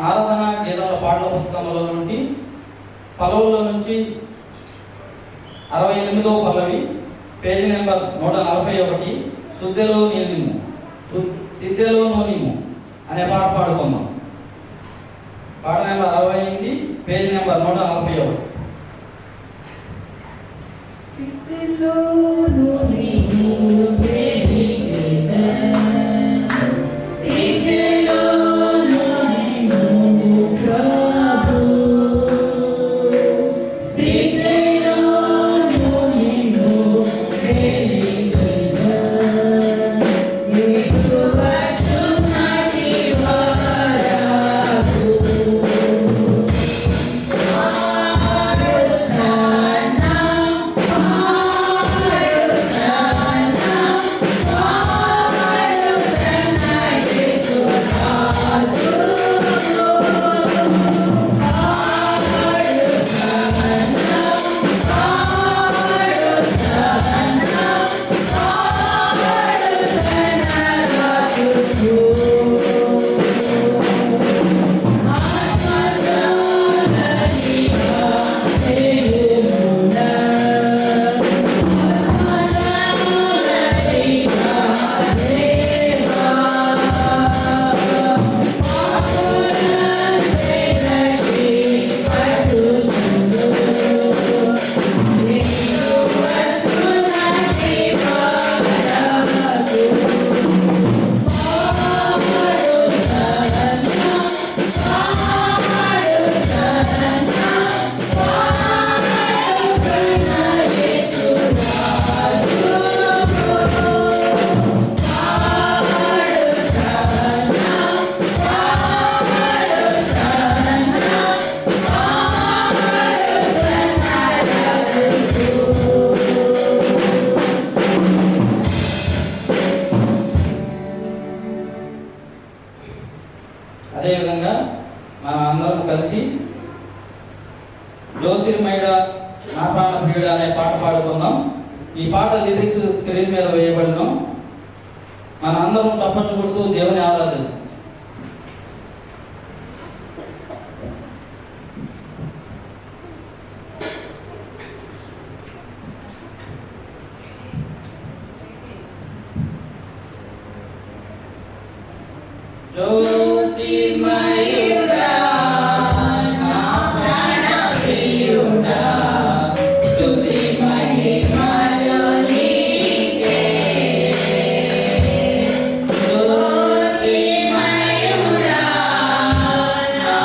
ఆరాధన గీతాల పాటల పుస్తకంలో నుండి పల్లవులో నుంచి 68వ పల్లవి, పేజీ నెంబర్ 141, సిద్ధెలో నూనిము అనే పాట పాడుకుందాం. పాట నెంబర్ 68, పేజీ నెంబర్ 141. అదేవిధంగా మనం అందరం కలిసి జ్యోతిర్మయుడ నా ప్రాణ ప్రియుడ అనే పాట పాడుకుందాం. ఈ పాట లిరిక్స్ స్క్రీన్ మీద వేయబడిన. మన అందరం చప్పట్లు కొడుతూ దేవుని ఆరాధన. జ్యోతిర్మయుడా నా ప్రాణ ప్రియుడా, స్తుతి మహిమలు నీకే. జ్యోతిర్మయుడా నా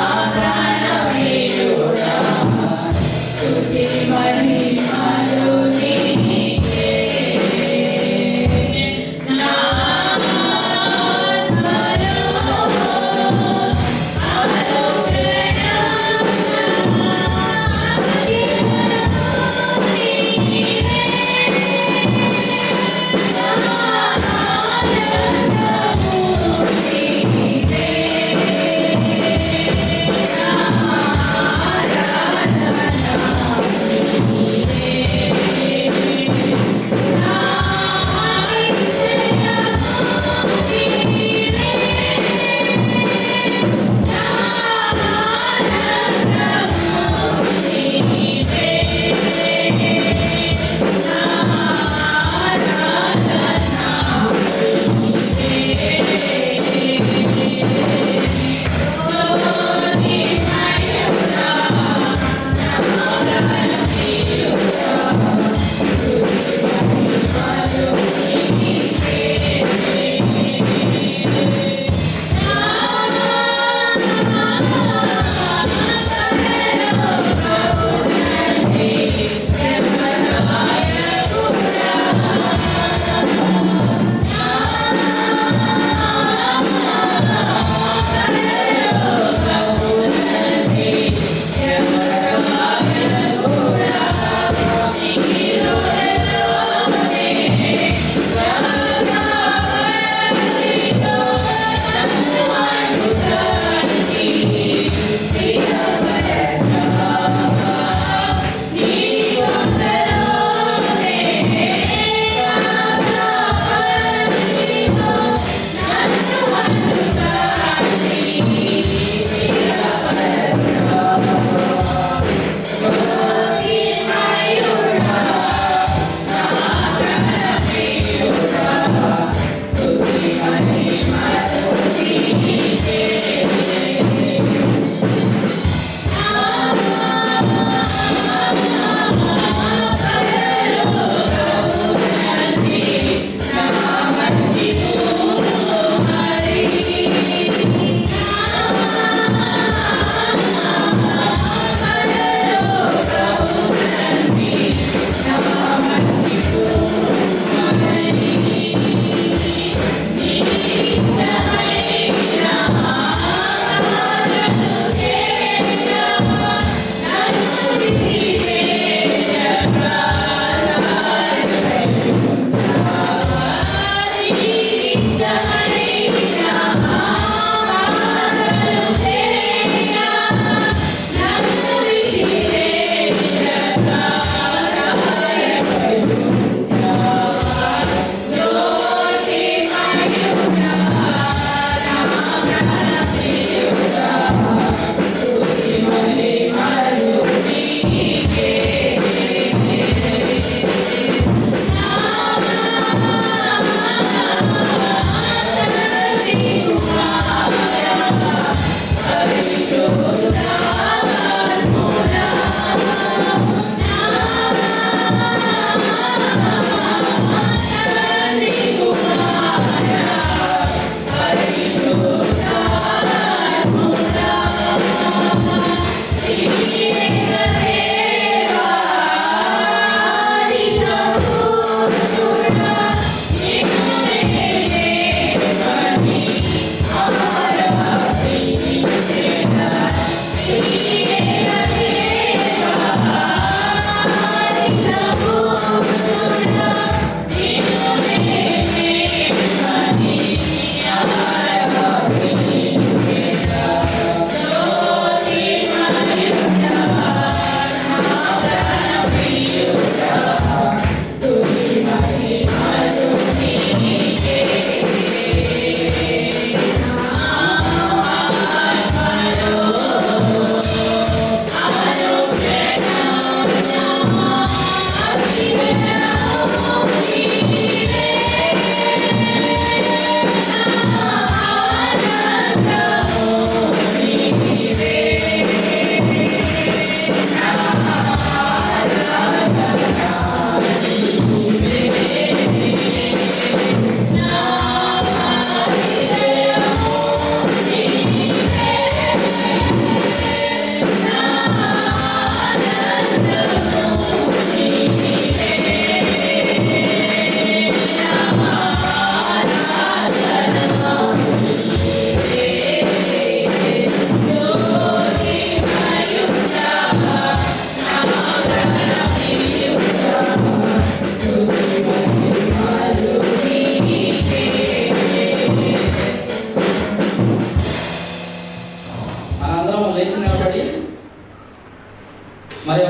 మరి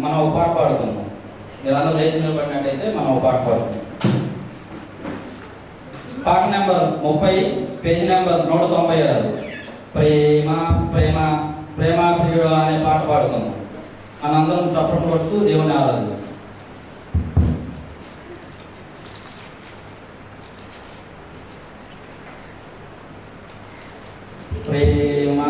మనం ఒక పాట పాడుకుందాం. మీరు అందరూ లేచి నిలబడినట్టయితే మనం ఒక పాట పాడుకుందాం. పాట నెంబర్ 30, పేజీ నెంబర్ 196. ప్రేమ ప్రేమ ప్రేమ ప్రియుడు అనే పాట పాడుకుందాం. మనందరం చప్పట్లు కొడుతూ దేవుని ఆరాధిద్దాం. ప్రేమ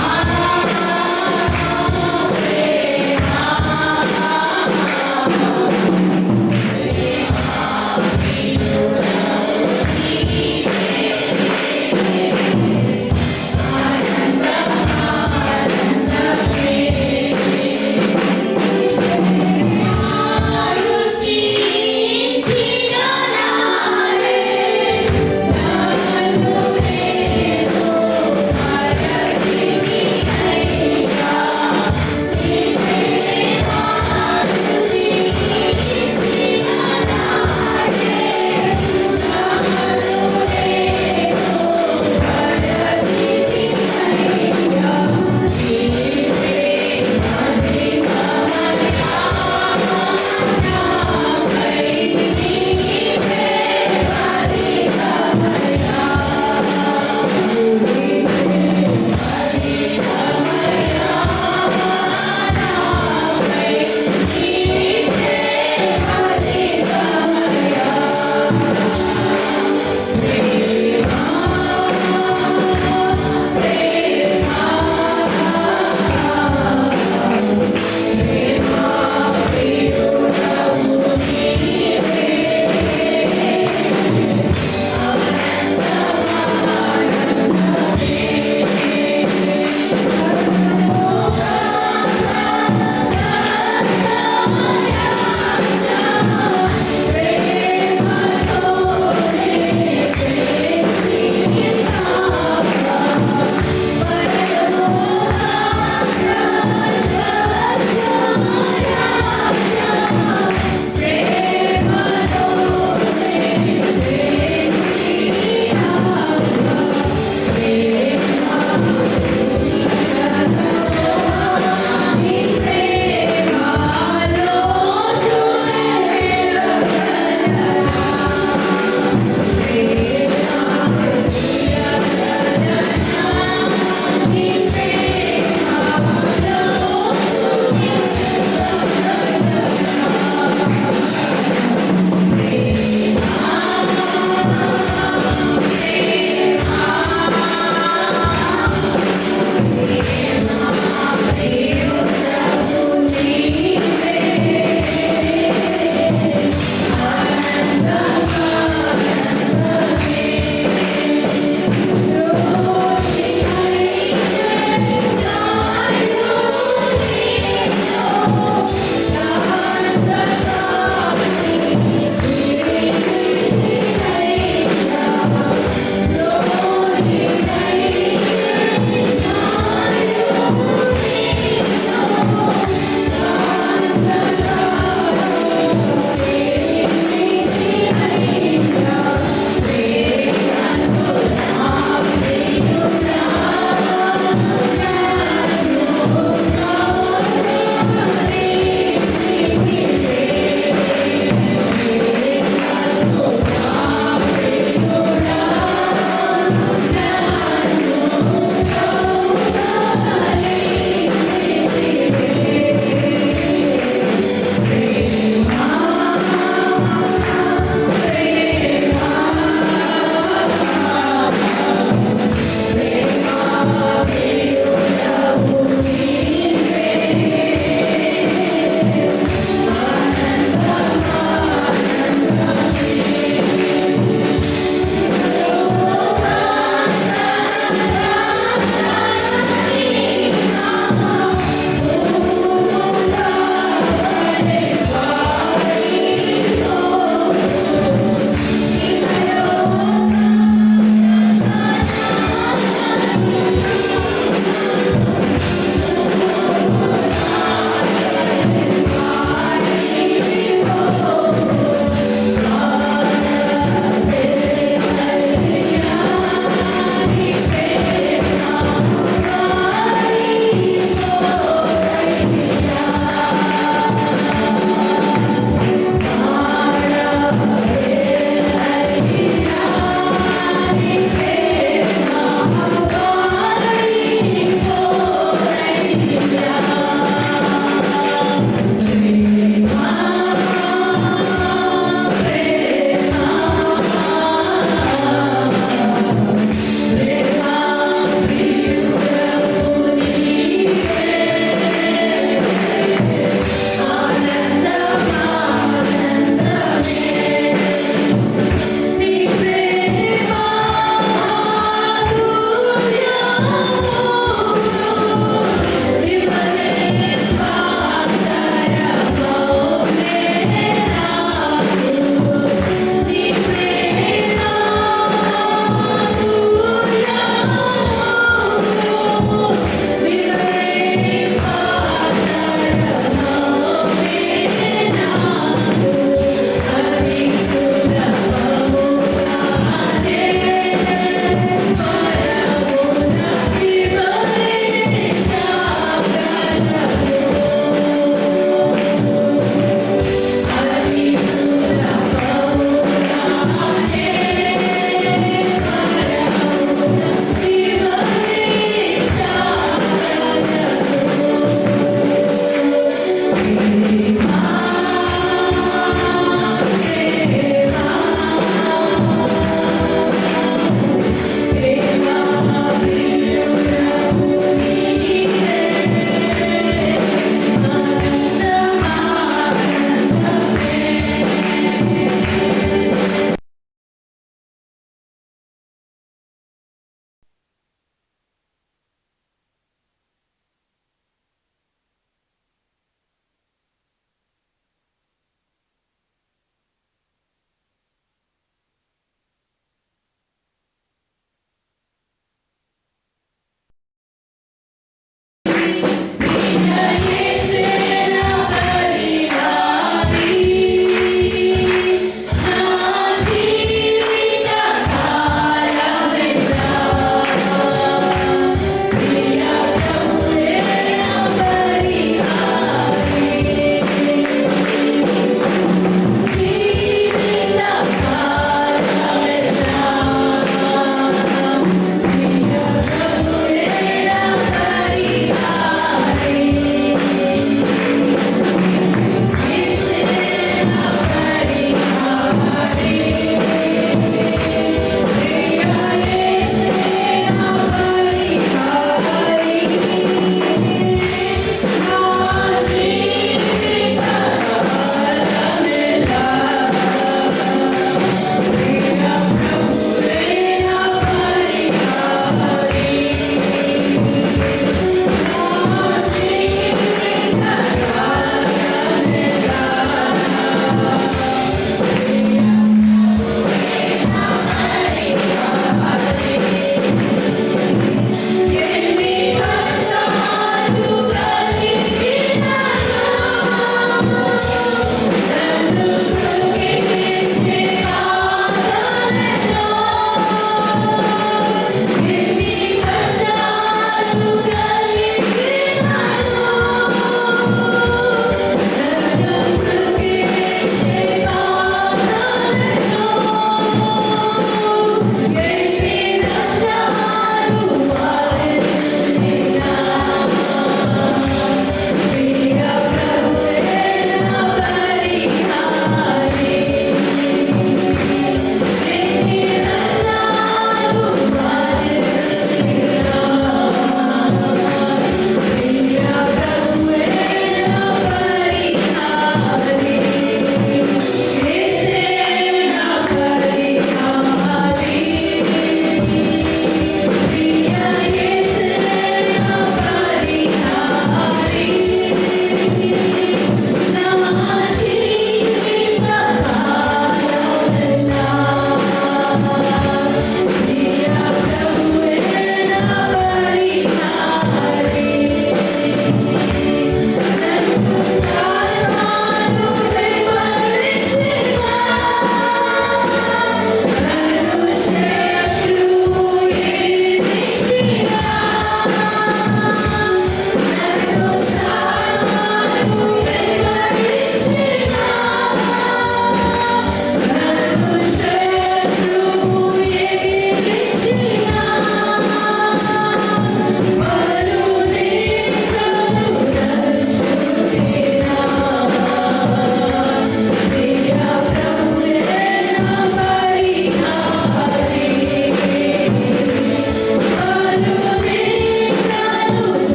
Ah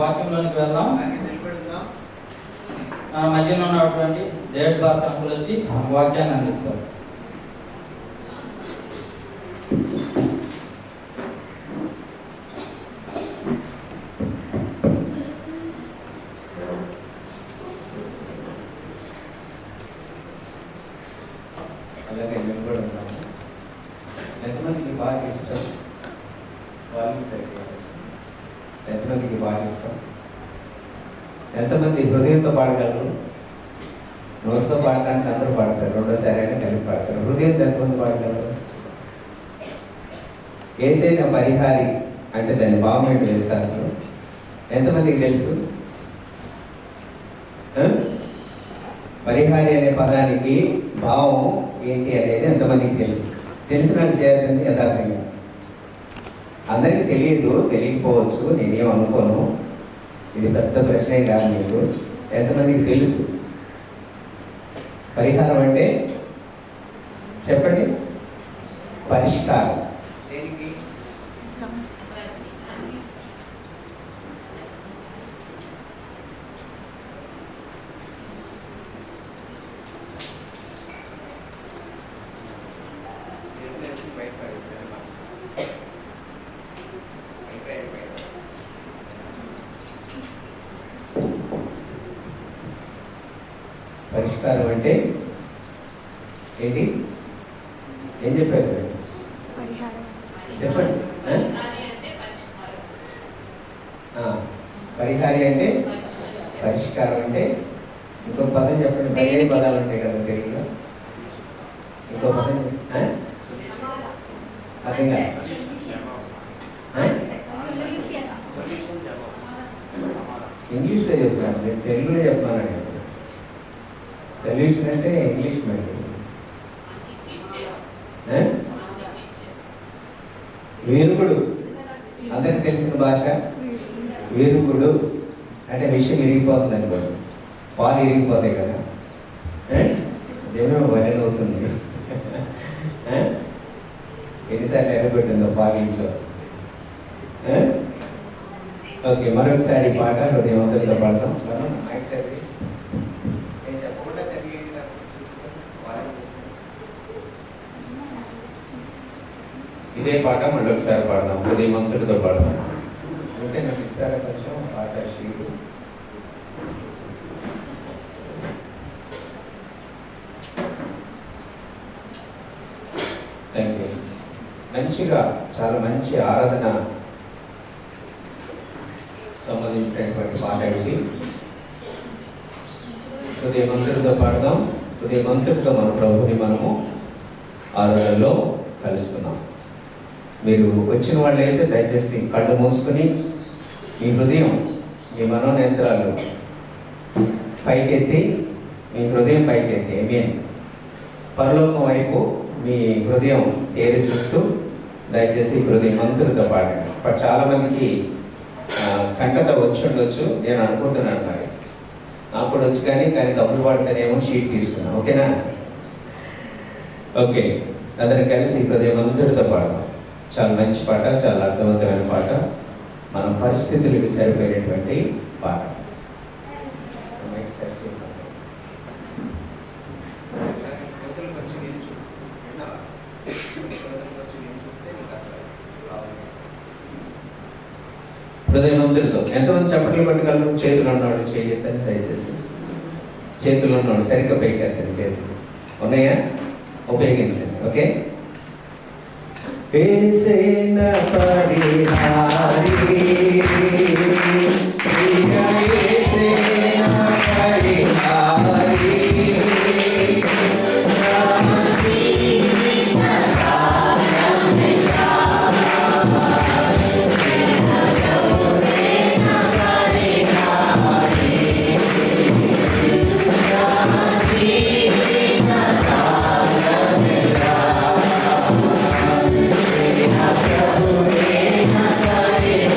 వాక్యంలోనికి వెళ్దాం. మన మధ్యలో ఉన్నటువంటి డేవిడ్ భాస్కర్ అంకుల్ వచ్చి వాక్యాన్ని అందిస్తారు. అలాగే మేము కూడా ఉన్నాము. ఎంతమందికి బాగా ఇష్టం వాల్యూమ్ సరిగ్గా ఎంతమందికి బాగా ఇష్టం? ఎంతమంది హృదయంతో పాడగలరు? నోటితో పాడటానికి అందరూ పాడతారు, రెండోసారి అయినా కలిపి పాడతారు. హృదయంతో ఎంతమంది పాడగలరు? ఏసైనా పరిహారి అంటే దాని భావం ఏంటో తెలుసా అసలు? ఎంతమందికి తెలుసు? పరిహారి అనే పదానికి భావం ఏంటి అనేది ఎంతమందికి తెలుసు? తెలిసినట్టు చేయాలంటే యథార్థంగా అందరికీ తెలియదు, తెలియకపోవచ్చు, నేనేం అనుకోను. ఇది పెద్ద ప్రశ్నే కాదు. మీకు ఎంతమందికి తెలుసు పరిహారం అంటే? చెప్పండి. పరిష్కారం దేనికి? పరిష్కారం అంటే ఏంటి? ఏం చెప్పారు? చెప్పండి. పరిహారి అంటే పరిష్కారం అంటే ఇంకో పదం చెప్పండి. 15 పదాలు ఉంటాయి కదా తెలుగులో. ఇంకో పదం అదేగా ఇంగ్లీష్లో చెప్తాను, నేను తెలుగులో చెప్పాను. సొల్యూషన్ అంటే ఇంగ్లీష్ మీడియం. వీరుగుడు అందరికి తెలిసిన భాష. వీరుగుడు అంటే విషయం ఇరిగిపోతుంది అనుకోండి, పాలు ఇరిగిపోతాయి కదా, జీవనం వరి అవుతుంది. ఎన్నిసార్లు ఎరగొట్టిందో పాలు ఇంట్లో. ఓకే, మరొకసారి పాట హృదయవంతులతో పాడతాం. ఇదే పాట మళ్ళీ ఒకసారి పాడదాం, హృదయవంతుడితో పాడదాం. అంటే నాకు ఇస్తారా కొంచెం పాట షీటు? Thank you. మంచిగా, చాలా మంచి ఆరాధన సంబంధించినటువంటి పాట ఇది. హృదయవంతుడితో పాడదాం. హృదయవంతుడితో మన ప్రభుని మనము ఆరాధనలో కలుసుకున్నాం. మీరు వచ్చిన వాళ్ళు అయితే దయచేసి కళ్ళు మూసుకుని మీ హృదయం, మీ మనోనేత్రాలు పైకెత్తి, మీ హృదయం పైకెత్తి, మీన్ పరలోకం వైపు మీ హృదయం ఏరి చూస్తూ దయచేసి హృదయవంతుడితో పాడండి. బట్ చాలామందికి కంటత వచ్చి ఉండొచ్చు, నేను అనుకుంటున్నాను. మరి నాకు కూడా వచ్చు, కానీ తప్పులు పాడితేనేమో షీట్ తీసుకున్నాను. ఓకేనా? ఓకే, అందరం కలిసి హృదయవంతుడితో పాడదాం. చాలా మంచి పాట, చాలా అర్థవంతమైన పాట, మన పరిస్థితులకు సరిపోయినటువంటి పాట. హృదయవంతుడితో ఎంతమంది చప్పట్లు పట్టగలరు? చేతులు ఉన్నవాడు చేయొద్దని దయచేసి. చేతులు ఉన్నవాడు సరిగ్గా పైకెత్తండి. చేతులు ఉన్నాయా? ఉపయోగించండి. ఓకే. ఏసేన పరిహారి, ఏసేన పరిహారి, Hare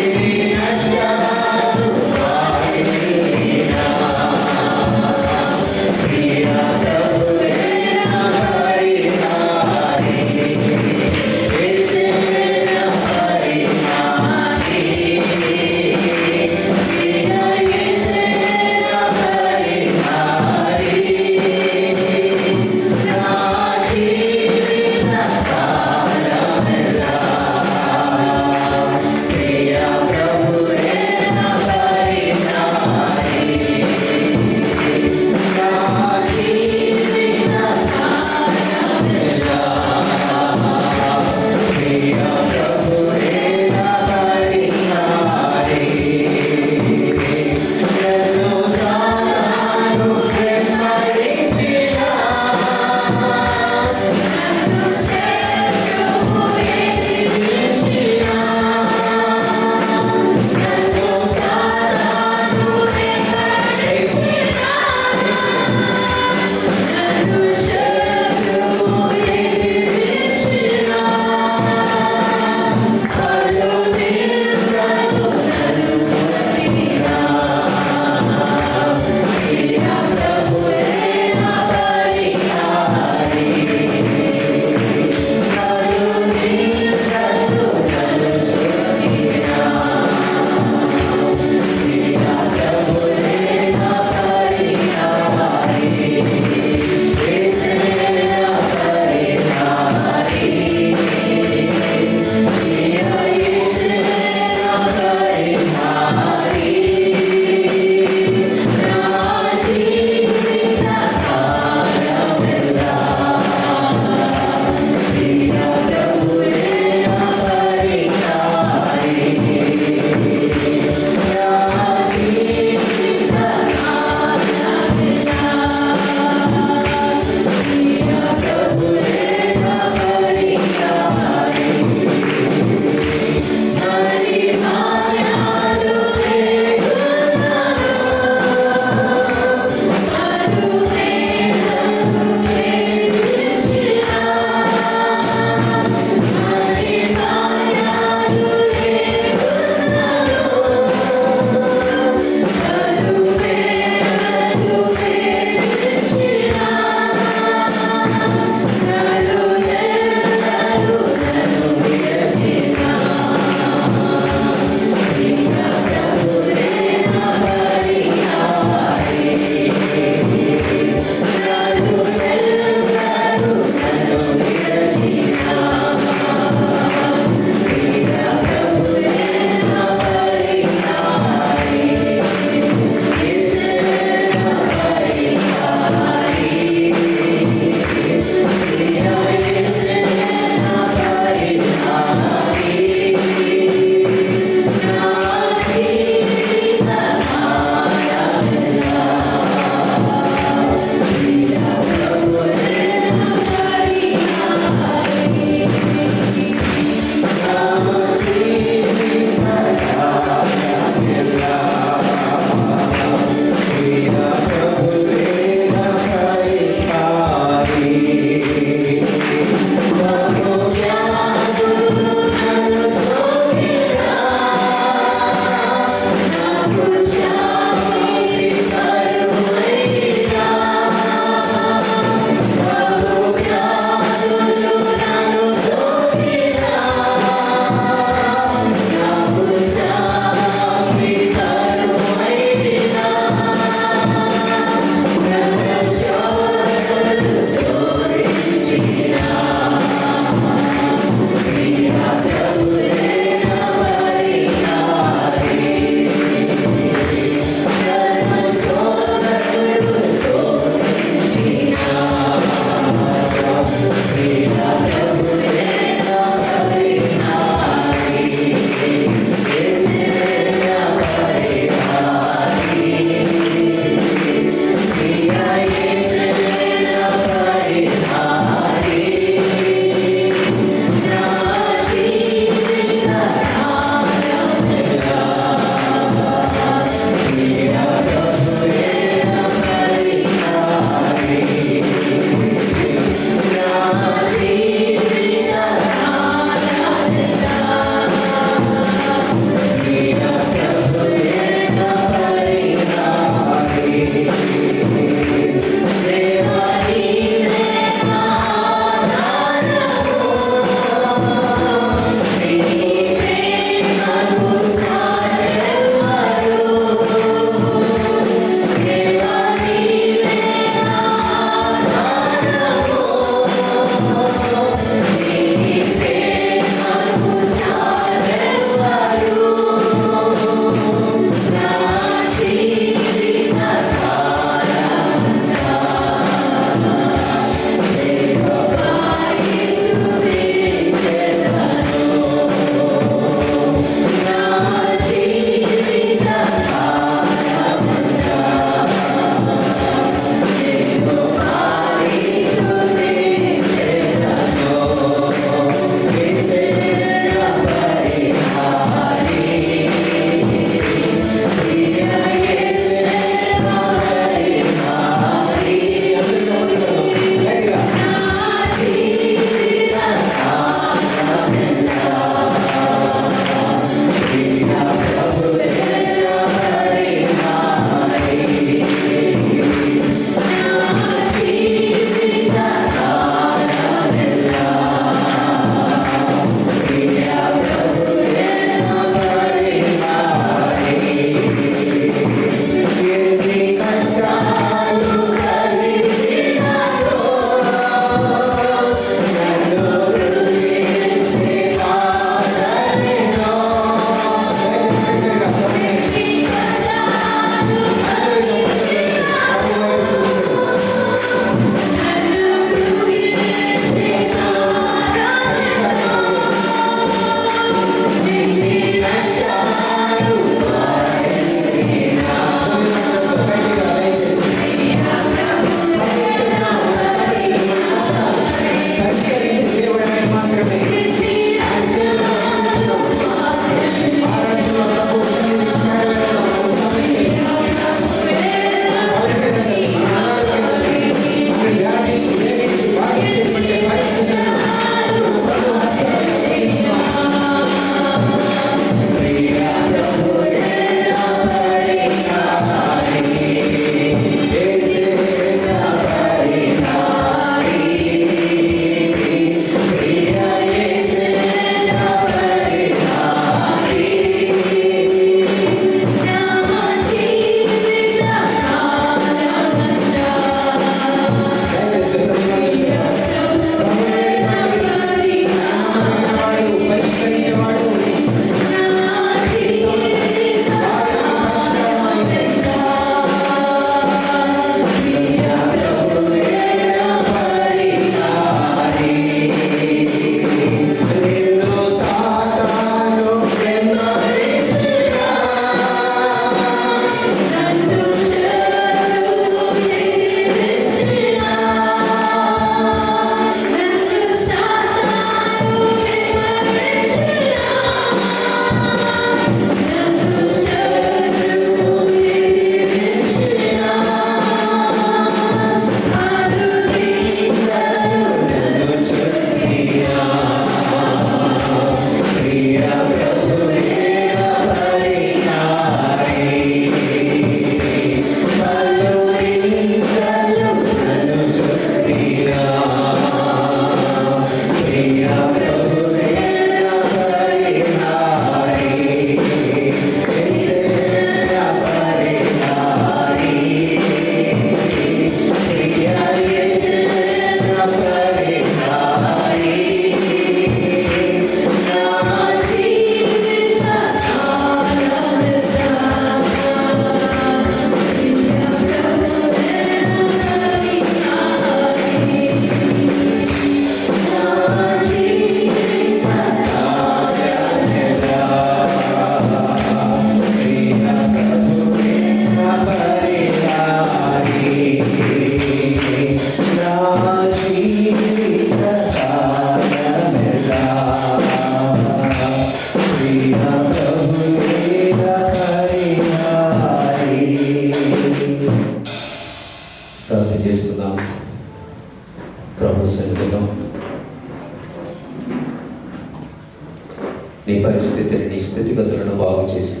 నీ పరిస్థితిని, నీ స్థితిగతులను బాగు చేసి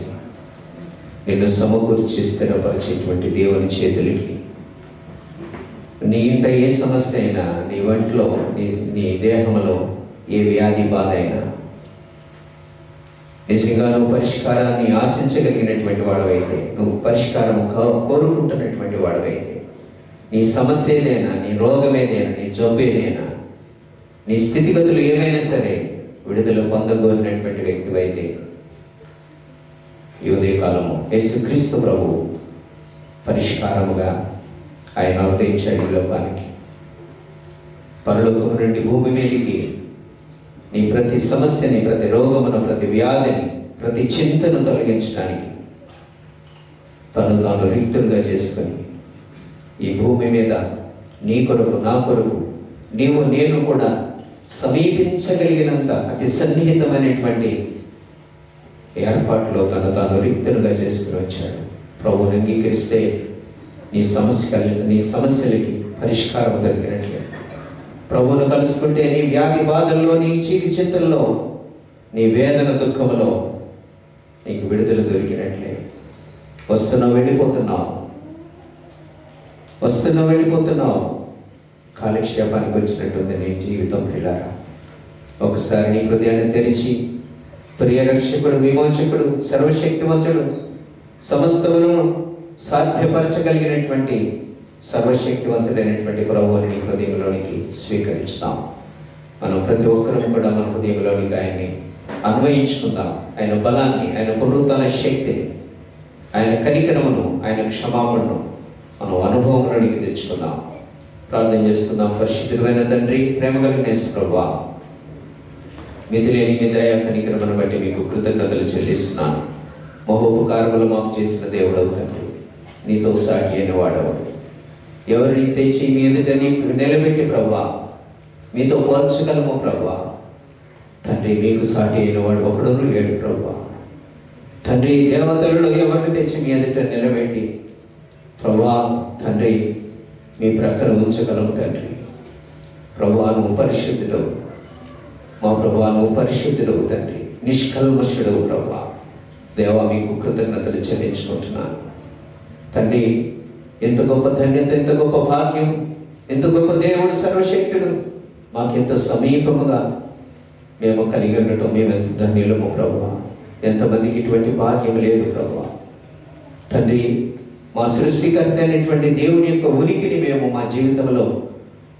నిన్ను సమకూర్చి స్థిరపరిచేటువంటి దేవుని చేతులకి, నీ ఇంట ఏ సమస్య అయినా, నీ ఒంట్లో, నీ దేహంలో ఏ వ్యాధి బాధ అయినా నిజంగా నువ్వు పరిష్కారాన్ని ఆశించగలిగినటువంటి వాడవైతే, నువ్వు పరిష్కారం కోరుకుంటున్నటువంటి వాడవైతే, నీ సమస్య ఏదైనా, నీ రోగం ఏదైనా, నీ జబ్బు ఏదైనా, నీ స్థితిగతులు ఏమైనా సరే విడుదల పొందగోరినటువంటి వ్యక్తివైతే ఈ ఉదయకాలము యేసుక్రీస్తు ప్రభు పరిష్కారముగా ఆయన అవతరించాడు ఈ లోకానికి. పరలోకము నుండి భూమి మీదికి నీ ప్రతి సమస్యని, ప్రతి రోగమును, ప్రతి వ్యాధిని, ప్రతి చింతను తొలగించడానికి తాను రిక్తులుగా చేసుకొని ఈ భూమి మీద నీ కొరకు, నా కొరకు, నీవు నేను కూడా సమీపించగలిగినంత అతి సన్నిహితమైనటువంటి ఏర్పాట్లో తాను రిక్తులుగా చేసుకుని వచ్చాడు. ప్రభువుని అంగీకరిస్తే నీ సమస్యలకి పరిష్కారం దొరికినట్లే. ప్రభువును కలుసుకుంటే నీ వ్యాధి బాధల్లో, నీ చీకి చింతల్లో, నీ వేదన దుఃఖంలో నీకు విడుదల దొరికినట్లే. వస్తున్నావు, వెళ్ళిపోతున్నావు, కాలక్షేపానికి వచ్చినట్టుంది నీ జీవితం. పిల్లారా, ఒకసారి నీ హృదయాన్ని తెరిచి ప్రియ రక్షకుడు, విమోచకుడు, సర్వశక్తివంతుడు, సమస్తమును సాధ్యపరచగలిగినటువంటి సర్వశక్తివంతుడైనటువంటి ప్రభువుని నీ హృదయంలోనికి స్వీకరించుతాం. మనం ప్రతి ఒక్కరూ కూడా మన హృదయంలోనికి ఆయన్ని అన్వయించుకుందాం. ఆయన బలాన్ని, ఆయన పునరుద్ధరణ శక్తిని, ఆయన కనికరమును, ఆయన క్షమాపణను మనం అనుభవంలోనికి తెచ్చుకుందాం. ప్రార్థన చేసుకుందాం. పరిశుద్ధమైన తండ్రి, ప్రేమ కలిగిన యేసు ప్రభువా, మితిలేని మీ దయ కనికరమును బట్టి మీకు కృతజ్ఞతలు చెల్లిస్తున్నాను. మహోపకారములు మాకు చేసిన దేవుడవు తండ్రి, నీతో సాటి అయిన వాడవు. ఎవరిని తెచ్చి మీ ఎదుట నిలబెట్టి ప్రభువా మీతో పోల్చగలము ప్రభువా. తండ్రి, మీకు సాటి అయిన వాడు ఒకడును లేడు ప్రభువా. తండ్రి, దేవతలలో ఎవరిని తెచ్చి మీ ఎదుట నిలబెట్టి ప్రభువా తండ్రి మీ ప్రక్కన ఉంచగలము తండ్రి. ప్రభువా, నువ్వు పరిశుద్ధుడవు, మా ప్రభువా నువ్వు పరిశుద్ధుడవు తండ్రి, నిష్కల్మషుడవు ప్రభువా. దేవా, మీకు కృతజ్ఞతలు చెల్లించుకుంటున్నాను తండ్రి. ఎంత గొప్ప ధన్యత, ఎంత గొప్ప భాగ్యం, ఎంత గొప్ప దేవుడు సర్వశక్తుడు మాకెంత సమీపముగా మేము కలిగి ఉండటం మేము ఎంత ధన్యులము ప్రభువా. ఎంతమందికి ఇటువంటి భాగ్యం లేదు ప్రభువా. తండ్రి, మా సృష్టికర్త అయినటువంటి దేవుని యొక్క ఉనికిని మేము మా జీవితంలో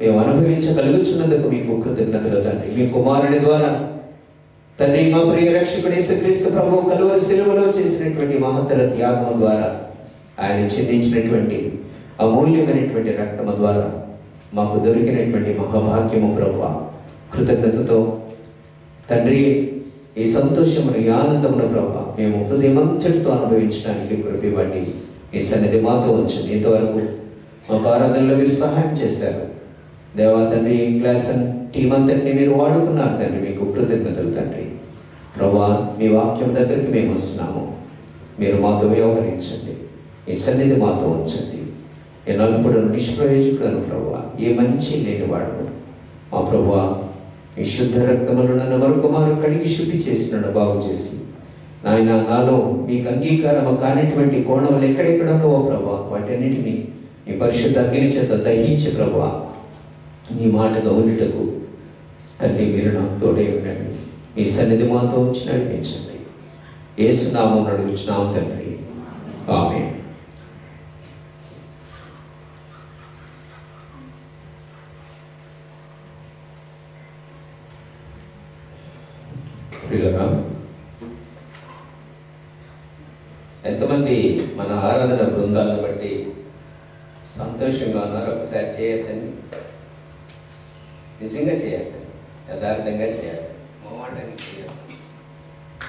మేము అనుభవించగలుగుతున్నందుకు మీకు కృతజ్ఞతలు తండ్రి. మీ కుమారుని ద్వారా తండ్రి, మా ప్రియ రక్షకుడు యేసుక్రీస్తు ప్రభువు కలువరి శిలువలో చేసినటువంటి మహత్తర త్యాగం ద్వారా, ఆయన చెందించినటువంటి అమూల్యమైనటువంటి రక్తము ద్వారా మాకు దొరికినటువంటి మహాభాగ్యము ప్రభువా. కృతజ్ఞతతో తండ్రి ఈ సంతోషమును, ఈ ఆనందమును ప్రభువా మేము హృదయమంతటితో అనుభవించడానికి కృప ఇవ్వండి. ఈ సన్నిధి మాతో ఉంచండి. ఇంతవరకు మాకు ఆరాధనలో మీరు సహాయం చేశారు దేవా తండ్రి. క్లాస్ టీం అంతటిని మీరు వాడుకున్నారు తండ్రి, మీకు కృతజ్ఞతలు తండ్రి. ప్రభువా, మీ వాక్యం దగ్గరికి మేము వస్తున్నాము, మీరు మాతో వ్యవహరించండి. ఈ సన్నిధి మాతో ఉంచండి. నేను అల్పుడు నిష్ప్రయోజకుడను ప్రభువా, ఏ మంచి లేనివాడు మా ప్రభువా. ఈ శుద్ధ రక్తములు నన్ను మరొకమారు కడిగి శుద్ధి చేసి నన్ను బాగు చేసి నాయన, నాలో మీకు అంగీకారము కానిటువంటి కోణములు ఎక్కడెక్కడనో ప్రభువా వాటన్నిటినీ మీ పరిశుద్ధ అగ్ని చేత దహించి ప్రభువా మీ మాట గౌరుటకు తండ్రి మీరు నాకు తోడే ఉండండి. మీ సన్నిధి మాతో ఉంచి నడిపించండి. యేసు నామమున అడుగుచున్నాము తండ్రి, ఆమేన్. ఎంతమంది మన ఆరాధన బృందాలను బట్టి సంతోషంగా ఉన్నారు? ఒకసారి చేయొద్దండి, నిజంగా చేయాలి, యథార్థంగా చేయాలి,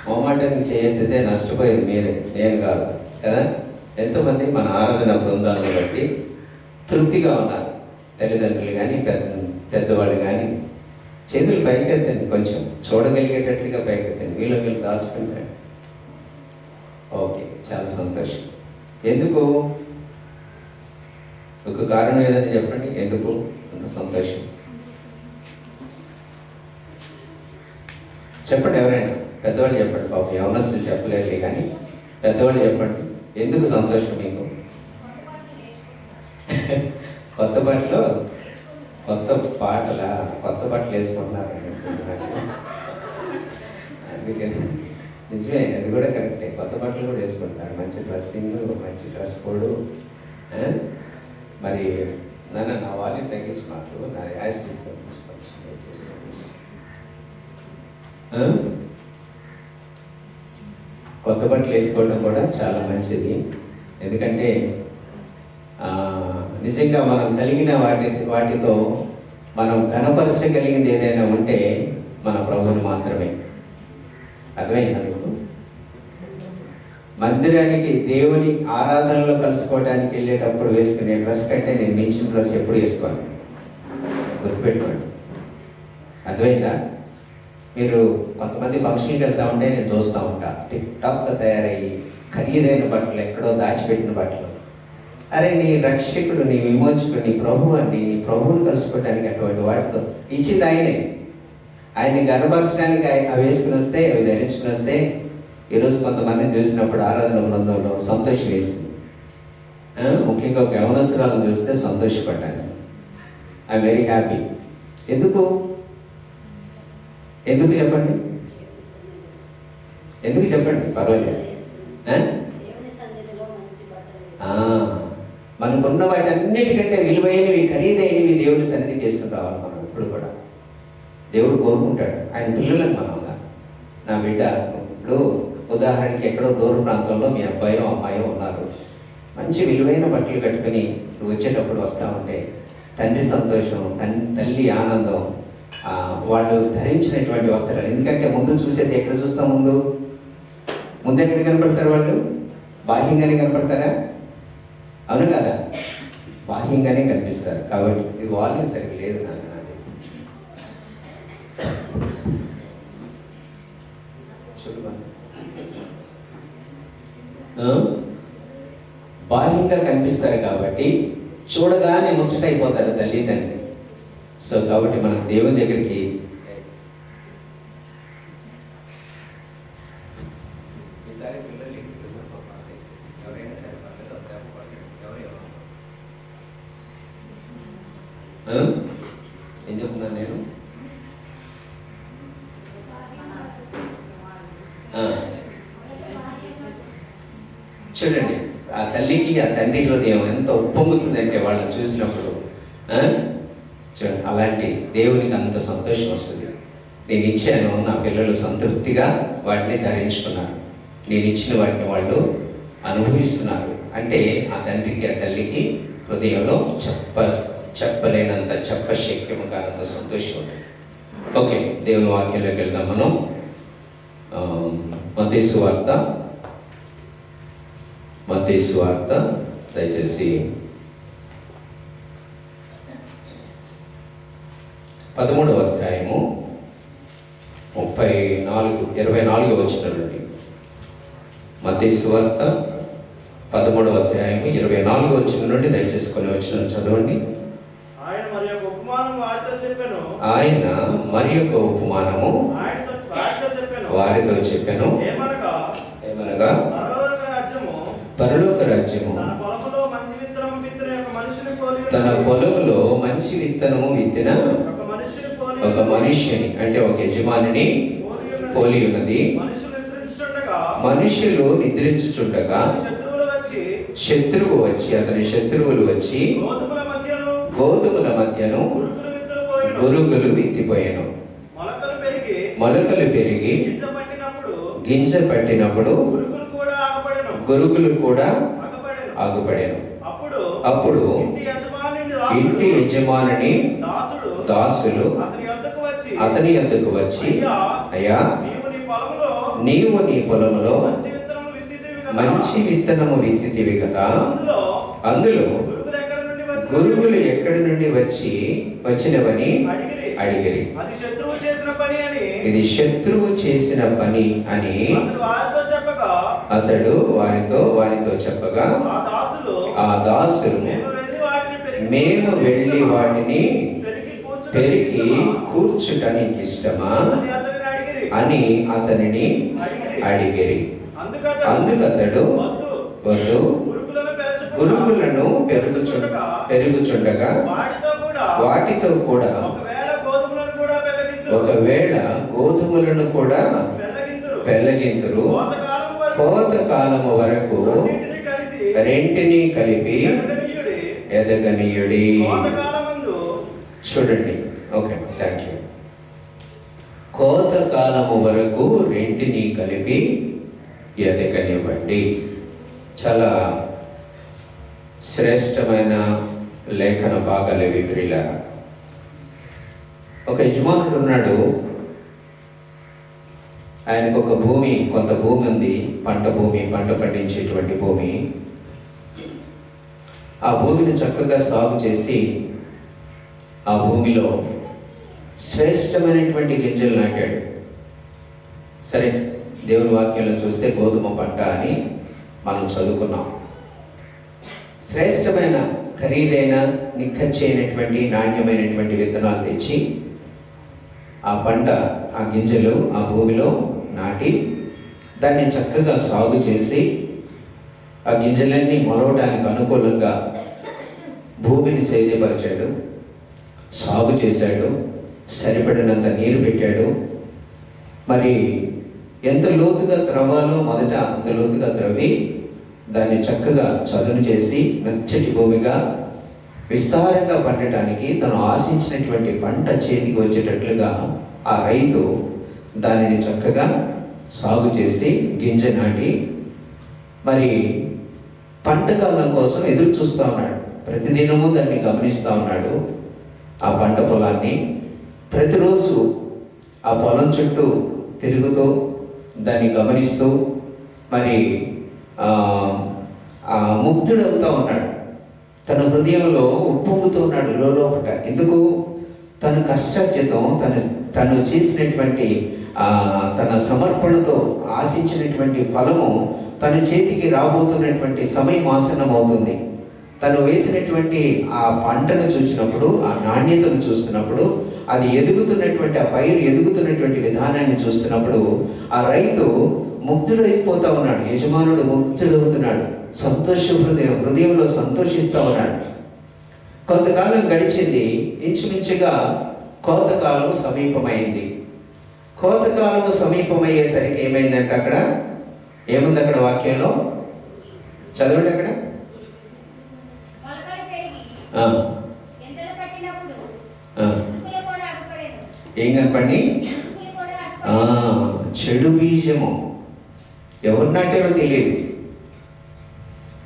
మొహమాటానికి చేయొద్దే నష్టపోయేది మీరే, నేను కాదు కదా. ఎంతమంది మన ఆరాధన బృందాలను బట్టి తృప్తిగా ఉన్నారు? తల్లిదండ్రులు కానీ పెద్దవాళ్ళు కానీ చేతులు పైకెత్తండి, కొంచెం చూడగలిగేటట్లుగా పైకెత్తండి, వీళ్ళు దాచుకుంటారు. ఓకే, చాలా సంతోషం. ఎందుకు? ఒక కారణం ఏదని చెప్పండి, ఎందుకు అంత సంతోషం? చెప్పండి ఎవరైనా. పెద్దవాళ్ళు చెప్పండి పాపం, యవనస్తులు చెప్పలేరులే కానీ పెద్దవాళ్ళు చెప్పండి, ఎందుకు సంతోషం మీకు? కొత్త బట్టలు, కొత్త పాటలా, కొత్త బట్టలు వేసుకుంటున్నారు అందుకని నిజమే, అది కూడా కరెక్టే. కొత్త బట్టలు కూడా వేసుకుంటారు, మంచి డ్రెస్సింగ్, మంచి డ్రెస్ కోడ్. మరి నన్ను నా వాళ్ళని తగ్గించి మాటలు నా యాజ్ కొత్త బట్టలు వేసుకోవడం కూడా చాలా మంచిది. ఎందుకంటే నిజంగా మనం కలిగిన వాటితో మనం కనపరచగలిగింది ఏదైనా ఉంటే మన ప్రభువుని మాత్రమే. అర్థమైందా మీకు? మందిరానికి దేవుని ఆరాధనలో కలుసుకోవడానికి వెళ్ళేటప్పుడు వేసుకునే డ్రెస్ కంటే నేను మించిన డ్రెస్ ఎప్పుడు వేసుకోను, గుర్తుపెట్టుకోండి. అర్థమైందా? మీరు కొంతమంది ఫంక్షన్కి వెళ్తూ ఉంటే నేను చూస్తూ ఉంటా, టిక్ టాక్గా తయారయ్యి ఖరీదైన బట్టలు, ఎక్కడో దాచిపెట్టిన బట్టలు. అరే నీ రక్షకుడు, నీ విమోచకుడు, నీ ప్రభువు అండి, నీ ప్రభువుని కలుసుకోవడానికి అటువంటి వాటితో ఇచ్చింది ఆయనే. ఆయన్ని గర్భపరచడానికి అవి వేసుకుని వస్తే, అవి ధరించుకుని వస్తే, ఈరోజు కొంతమందిని చూసినప్పుడు ఆరాధన బృందంలో సంతోషం వేసింది. ముఖ్యంగా ఒక యవనస్తురాలను చూస్తే సంతోషపడ్డాను. I'm very happy. ఎందుకు చెప్పండి, ఎందుకు చెప్పండి, పర్వాలేదు. మనకున్న వాటి అన్నిటికంటే విలువైనవి, ఖరీదైనవి దేవుని సన్నిధికి వేసుకుని రావాలి మనం ఇప్పుడు కూడా. దేవుడు కోరుకుంటాడు, ఆయన పిల్లలకు మనంగా. నా బిడ్డ ఇప్పుడు ఉదాహరణకి ఎక్కడో దూర ప్రాంతంలో మీ అబ్బాయో అమ్మాయో ఉన్నారు, మంచి విలువైన బట్టలు కట్టుకుని నువ్వు వచ్చేటప్పుడు వస్తూ ఉంటే తండ్రి సంతోషం, తల్లి ఆనందం, వాళ్ళు ధరించినటువంటి వస్త్రాలు. ఎందుకంటే ముందు చూసేది ఎక్కడ చూస్తాం? ముందు ఎక్కడ కనపడతారు వాళ్ళు? బాహ్యంగానే కనపడతారా? అవును కదా, బాహ్యంగానే కనిపిస్తారు. కాబట్టి ఇది వాల్యూమ్ సరిగ్గా లేదు నాది. బాహ్యంగా కనిపిస్తారు కాబట్టి చూడగానే ముచ్చటైపోతారు తల్లి తండ్రి. సో కాబట్టి మనం దేవుని దగ్గరికి ఏం చెప్తున్నాను నేను? చూడండి, ఆ తల్లికి ఆ తండ్రి హృదయం ఎంత ఉప్పొంగుతుందంటే వాళ్ళని చూసినప్పుడు. చూడండి, అలాంటి దేవునికి అంత సంతోషం వస్తుంది. నేను ఇచ్చాను, నా పిల్లలు సంతృప్తిగా వాటిని ధరించుకున్నారు, నేను ఇచ్చిన వాటిని వాళ్ళు అనుభవిస్తున్నారు అంటే ఆ తండ్రికి ఆ తల్లికి హృదయంలో చెప్పలేనంత, చెప్పశక్యము కానంత సంతోషం ఉంది. ఓకే, దేవుని వాక్యంలోకి వెళ్దాం మనం. మత్తయి సువార్త దయచేసి 13వ అధ్యాయము 24 వచనం నుండి. మత్తయి సువార్త 13వ అధ్యాయము 24 వచనం నుండి దయచేసి కొన్ని వచనం చదవండి. ఆయన మరి యొక్క ఉపమానము వారితో చెప్పెను, ఏమనగా పరలోక రాజ్యము తన పొలములో మంచి విత్తనము విత్తిన ఒక మనుష్యుని, అంటే ఒక యజమానిని పోలి ఉన్నది. మనుషులు నిద్రించుచుండగా శత్రువు వచ్చి, అతని శత్రువులు వచ్చి గోధుమల మధ్యను గురుగులు విత్తిపోయాను. మొలకలు పెరిగి గింజ పట్టినప్పుడు గురుగులు కూడా ఆగుపడెను. అప్పుడు ఇంటి యజమానుని దాసులు అతని యొద్దకు వచ్చి, అయ్యా, నీవు నీ పొలములో మంచి విత్తనము విత్తితివి కదా, అందులో గురుగులు ఎక్కడి నుండి వచ్చినవని అడిగిరి. ఇది శత్రువు చేసిన పని అని అతడు వారితో చెప్పగా, ఆ దాసులు మేము వెళ్ళి వాటిని పెరిగి కూర్చుట నీకు ఇష్టమా అని అతనిని అడిగిరి. అందుకతడు వద్దు, గురుకులను పెరుగుచుండగా వాటితో కూడా ఒకవేళ గోధుమలను కూడా పెళ్ళగింతురు, కోత కాలము వరకు రెంటిని కలిపి ఎదగనీయుడి. చూడండి, ఓకే, థ్యాంక్ యూ. కోత కాలము వరకు రెంటిని కలిపి ఎదగనివ్వండి. చాలా శ్రేష్టమైన లేఖన భాగాలు ఇవి ప్రియులారా. ఒక యజమానుడు ఉన్నాడు. ఆయనకు ఒక భూమి, కొంత భూమి ఉంది, పంట భూమి, పంట పండించేటువంటి భూమి. ఆ భూమిని చక్కగా సాగు చేసి ఆ భూమిలో శ్రేష్టమైనటువంటి గింజలు నాటాడు. సరే, దేవుని వాక్యంలో చూస్తే గోధుమ పంట అని మనం చదువుకున్నాం. శ్రేష్టమైన, ఖరీదైన, నిఖర్చైనటువంటి, నాణ్యమైనటువంటి విత్తనాలు తెచ్చి ఆ పంట, ఆ గింజలు ఆ భూమిలో నాటి దాన్ని చక్కగా సాగు చేసి ఆ గింజలన్నీ మొలవడానికి అనుకూలంగా భూమిని సేద్యపరిచాడు, సాగు చేశాడు, సరిపడినంత నీరు పెట్టాడు. మరి ఎంత లోతుగా త్రవ్వాలో మొదట అంత లోతుగా త్రవ్వి దాన్ని చక్కగా చదును చేసి మెచ్చటి భూమిగా విస్తారంగా పండటానికి తను ఆశించినటువంటి పంట చేతికి వచ్చేటట్లుగా ఆ రైతు దానిని చక్కగా సాగు చేసి గింజ నాటి మరి పంట కాలం కోసం ఎదురు చూస్తూ ఉన్నాడు. ప్రతిదినము దాన్ని గమనిస్తూ ఉన్నాడు. ఆ పంట పొలాన్ని ప్రతిరోజు ఆ పొలం చుట్టూ తిరుగుతూ దాన్ని గమనిస్తూ మరి ముగ్ధుడవుతూ ఉన్నాడు. తన హృదయంలో ఉప్పొంగుతూ ఉన్నాడు లోపట. ఎందుకు? తన కష్టార్జితం, తను చేసినటువంటి తన సమర్పణతో ఆశించినటువంటి ఫలము తన చేతికి రాబోతున్నటువంటి సమయం ఆసన్నమవుతుంది. తను వేసినటువంటి ఆ పంటను చూసినప్పుడు, ఆ నాణ్యతను చూస్తున్నప్పుడు, అది ఎదుగుతున్నటువంటి, ఆ పైరు ఎదుగుతున్నటువంటి విధానాన్ని చూస్తున్నప్పుడు ఆ రైతు ముగ్ధుడైపోతా ఉన్నాడు. యజమానుడు ముగ్ధుడవుతున్నాడు. హృదయంలో సంతోషిస్తూ ఉన్నాడు. కొంతకాలం గడిచింది. ఇంచుమించుగా కోతకాలం సమీపమైంది. కోతకాలం సమీపమయ్యేసరికి ఏమైందంటే అక్కడ ఏముంది? అక్కడ వాక్యంలో చదవండి. అక్కడ ఏం కనపడి? చెడు బీజము. ఎవరు నాటారో తెలియదు.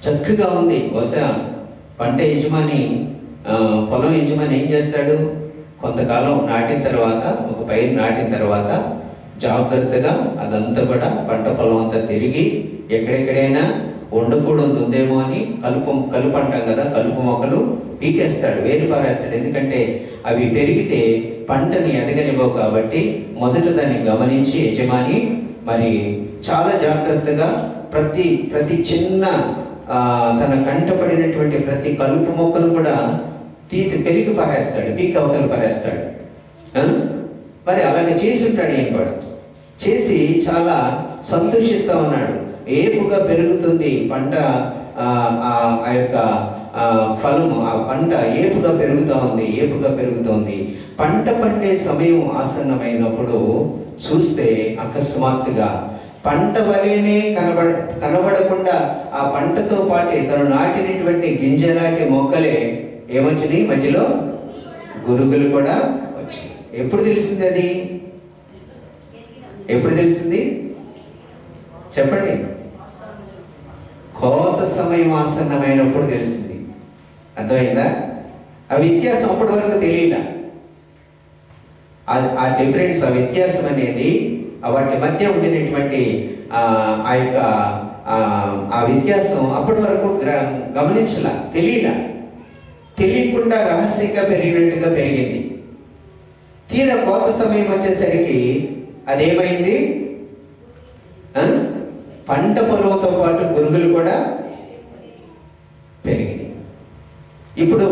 చక్కగా ఉంది. బహుశా పంట యజమాని, పొలం యజమాని ఏం చేస్తాడు? కొంతకాలం నాటిన తర్వాత, ఒక పైరు నాటిన తర్వాత జాగ్రత్తగా అదంతా కూడా పంట పొలం అంతా తిరిగి ఎక్కడెక్కడైనా ఉండకూడదు ఉందేమో అని కలుపు అంటాం కదా, కలుపు మొక్కలు పీకేస్తాడు, వేరు పారేస్తాడు. ఎందుకంటే అవి పెరిగితే పంటని ఎదగనివ్వవు కాబట్టి మొదట దాన్ని గమనించి యజమాని మరి చాలా జాగ్రత్తగా ప్రతి చిన్న తన కంటపడినటువంటి ప్రతి కలుపు మొక్కలు కూడా తీసి పెరిగి పారేస్తాడు, పీక అవతలు పారేస్తాడు. మరి అలాగే చేసి ఉంటాడు. ఈయన కూడా చేసి చాలా సంతోషిస్తూ ఉన్నాడు. ఏపుగా పెరుగుతుంది పంట, ఆ యొక్క ఫలము, ఆ పంట ఏపుగా పెరుగుతోంది. పంట పండే సమయం ఆసన్నమైనప్పుడు చూస్తే అకస్మాత్తుగా పంట వలేనే కనబడకుండా ఆ పంటతో పాటే తను నాటినటువంటి గింజలాంటి మొక్కలే ఏమొచ్చినాయి? మధ్యలో గురుగులు కూడా వచ్చాయి. ఎప్పుడు తెలిసింది అది? ఎప్పుడు తెలిసింది చెప్పండి? కోత సమయం ఆసన్నమైనప్పుడు తెలిసింది. అర్థమైందా? ఆ వ్యత్యాసం అప్పటి వరకు తెలియదా? ఆ డిఫరెన్స్, ఆ వ్యత్యాసం అనేది వాటి మధ్య ఉండినటువంటి ఆ యొక్క ఆ వ్యత్యాసం అప్పటి వరకు గమనించలా, తెలియకుండా రహస్యంగా పెరిగినట్టుగా పెరిగింది. తీరా కోత సమయం వచ్చేసరికి అదేమైంది? పంట పొలంతో పాటు గురుగులు కూడా పెరిగినాయి. ఇప్పుడు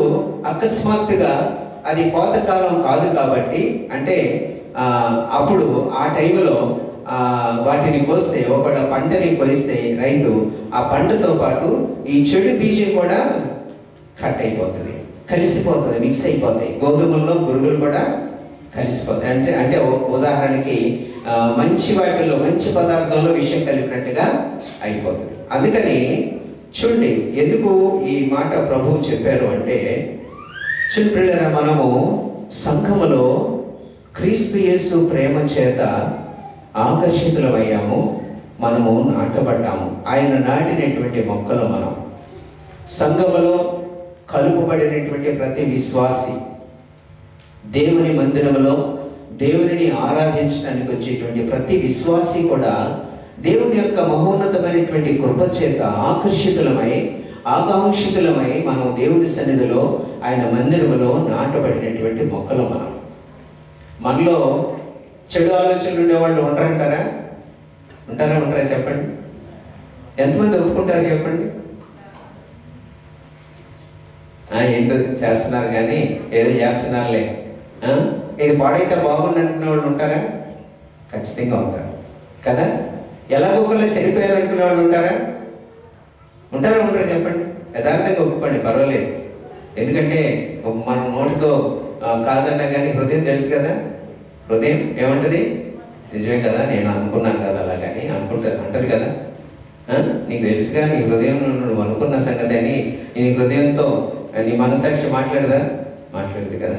అకస్మాత్తుగా అది కోతకాలం కాదు కాబట్టి, అంటే అప్పుడు ఆ టైంలో వాటిని కోస్తే, ఒకవేళ పంటని కోయిస్తే రైతు ఆ పంటతో పాటు ఈ చెడు బీజం కూడా కట్ అయిపోతుంది, కలిసిపోతుంది, మిక్స్ అయిపోతాయి. గోధుమల్లో గురుగులు కూడా కలిసిపోతాయి. అంటే అంటే ఉదాహరణకి మంచి వాటిల్లో, మంచి పదార్థంలో విషయం కలిపినట్టుగా అయిపోతుంది. అందుకని చూడండి, ఎందుకు ఈ మాట ప్రభువు చెప్పారు అంటే, చూడండి, మనము సంఘములో క్రీస్తు యేసు ప్రేమ చేత ఆకర్షితులమయ్యాము, మనము నాటబడ్డాము. ఆయన నాటినటువంటి మొక్కలు మనం. సంఘములో కలుపబడినటువంటి ప్రతి విశ్వాసి, దేవుని మందిరంలో దేవునిని ఆరాధించడానికి వచ్చేటువంటి ప్రతి విశ్వాసి కూడా దేవుని యొక్క మహోన్నతమైనటువంటి కృప చేత ఆకర్షితులమై, ఆకాంక్షితులమై మనం దేవుని సన్నిధిలో, ఆయన మందిరములో నాటబడినటువంటి మొక్కలు మనం. మనలో చెడు ఆలోచనలు ఉండేవాళ్ళు ఉంటారంటారా? ఉంటారా చెప్పండి. ఎంతమంది ఒప్పుకుంటారు చెప్పండి? ఏంటో చేస్తున్నారు కానీ ఏదో చేస్తున్నారులే, ఇది పాడైతే బాగుంది అనుకునే వాళ్ళు ఉంటారా? ఖచ్చితంగా ఉంటారు కదా. ఎలాగోకలా చనిపోయాలనుకునే వాళ్ళు ఉంటారా? ఉంటారా చెప్పండి. యథార్థంగా ఒప్పుకోండి, పర్వాలేదు. ఎందుకంటే మన నోటితో కాదన్నా కానీ హృదయం తెలుసు కదా. హృదయం ఏమంటది? నిజమే కదా, నేను అనుకున్నాను కదా అలా, కానీ అంటది కదా. నీకు తెలుసుగా నీ హృదయం నువ్వు అనుకున్న సంగతి అని. నీ హృదయంతో నీ మనసాక్షి మాట్లాడదు కదా.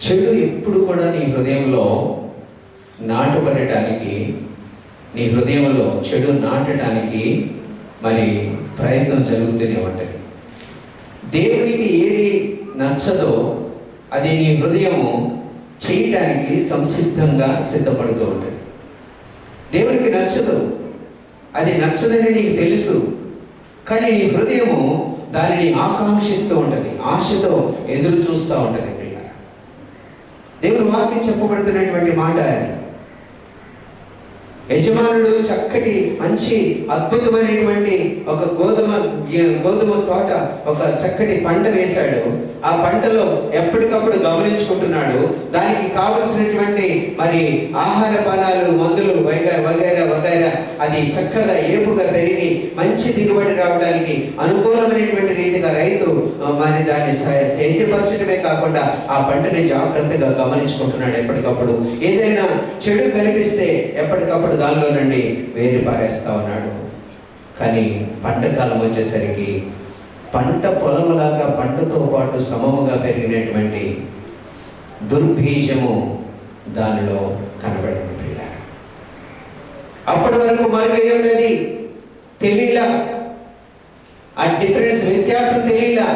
చెడు ఎప్పుడు కూడా నీ హృదయంలో నాటబడటానికి, నీ హృదయంలో చెడు నాటడానికి మరి ప్రయత్నం జరుగుతూనే ఉంటుంది. దేవునికి ఏది నచ్చదో అది నీ హృదయము చేయటానికి సంసిద్ధంగా సిద్ధపడుతూ ఉంటుంది. దేవునికి నచ్చదు, అది నచ్చదని నీకు తెలుసు, కానీ నీ హృదయము దానిని ఆకాంక్షిస్తూ ఉంటుంది, ఆశతో ఎదురు చూస్తూ ఉంటుంది. దేవుని వాక్యం చెప్పబడుతున్నటువంటి మాట అది. యజమానుడు చక్కటి మంచి అద్భుతమైనటువంటి ఒక గోధుమ తోట, ఒక చక్కటి పంట వేశాడు. ఆ పంటలో ఎప్పటికప్పుడు గమనించుకుంటున్నాడు. దానికి కావలసినటువంటి మరి ఆహార పానాలు, మందులు వగైరా అది చక్కగా ఏపుగా పెరిగి మంచి దిగుబడి రావడానికి అనుకూలమైనటువంటి రీతిగా రైతు మరి దాన్ని సేద్యపరచడమే కాకుండా ఆ పంటని జాగ్రత్తగా గమనించుకుంటున్నాడు. ఎప్పటికప్పుడు ఏదైనా చెడు కనిపిస్తే ఎప్పటికప్పుడు దానిలో నుండి వేరు పారేస్తా ఉన్నాడు. కానీ పంట కాలం వచ్చేసరికి పంట పొలములాగా పంటతో పాటు సమముగా పెరిగినటువంటి దుర్బీజము దానిలో కనబడింది. ప్రియులారా, అప్పటి వరకు మరుగయ్యున్నది తెలియలా, ఆ డిఫరెన్స్ వ్యత్యాసం తెలియలా.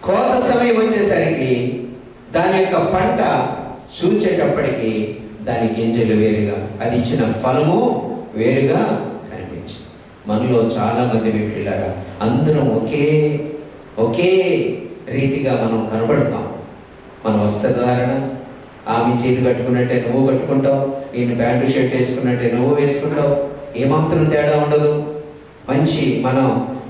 కోత సమయం వచ్చేసరికి దాని యొక్క పంట చూసేటప్పటికి దాని గింజలు వేరుగా, అది ఇచ్చిన ఫలము వేరుగా కనిపించింది. మనలో చాలా మంది పిల్లరా అందరం ఒకే రీతిగా మనం కనబడతాం. మన వస్త్రధారణ, ఆమె చేతి కట్టుకున్నట్టే నువ్వు కట్టుకుంటావు, ఈయన ప్యాంటు షర్ట్ వేసుకున్నట్టే నువ్వు వేసుకుంటావు, ఏమాత్రం తేడా ఉండదు. మంచి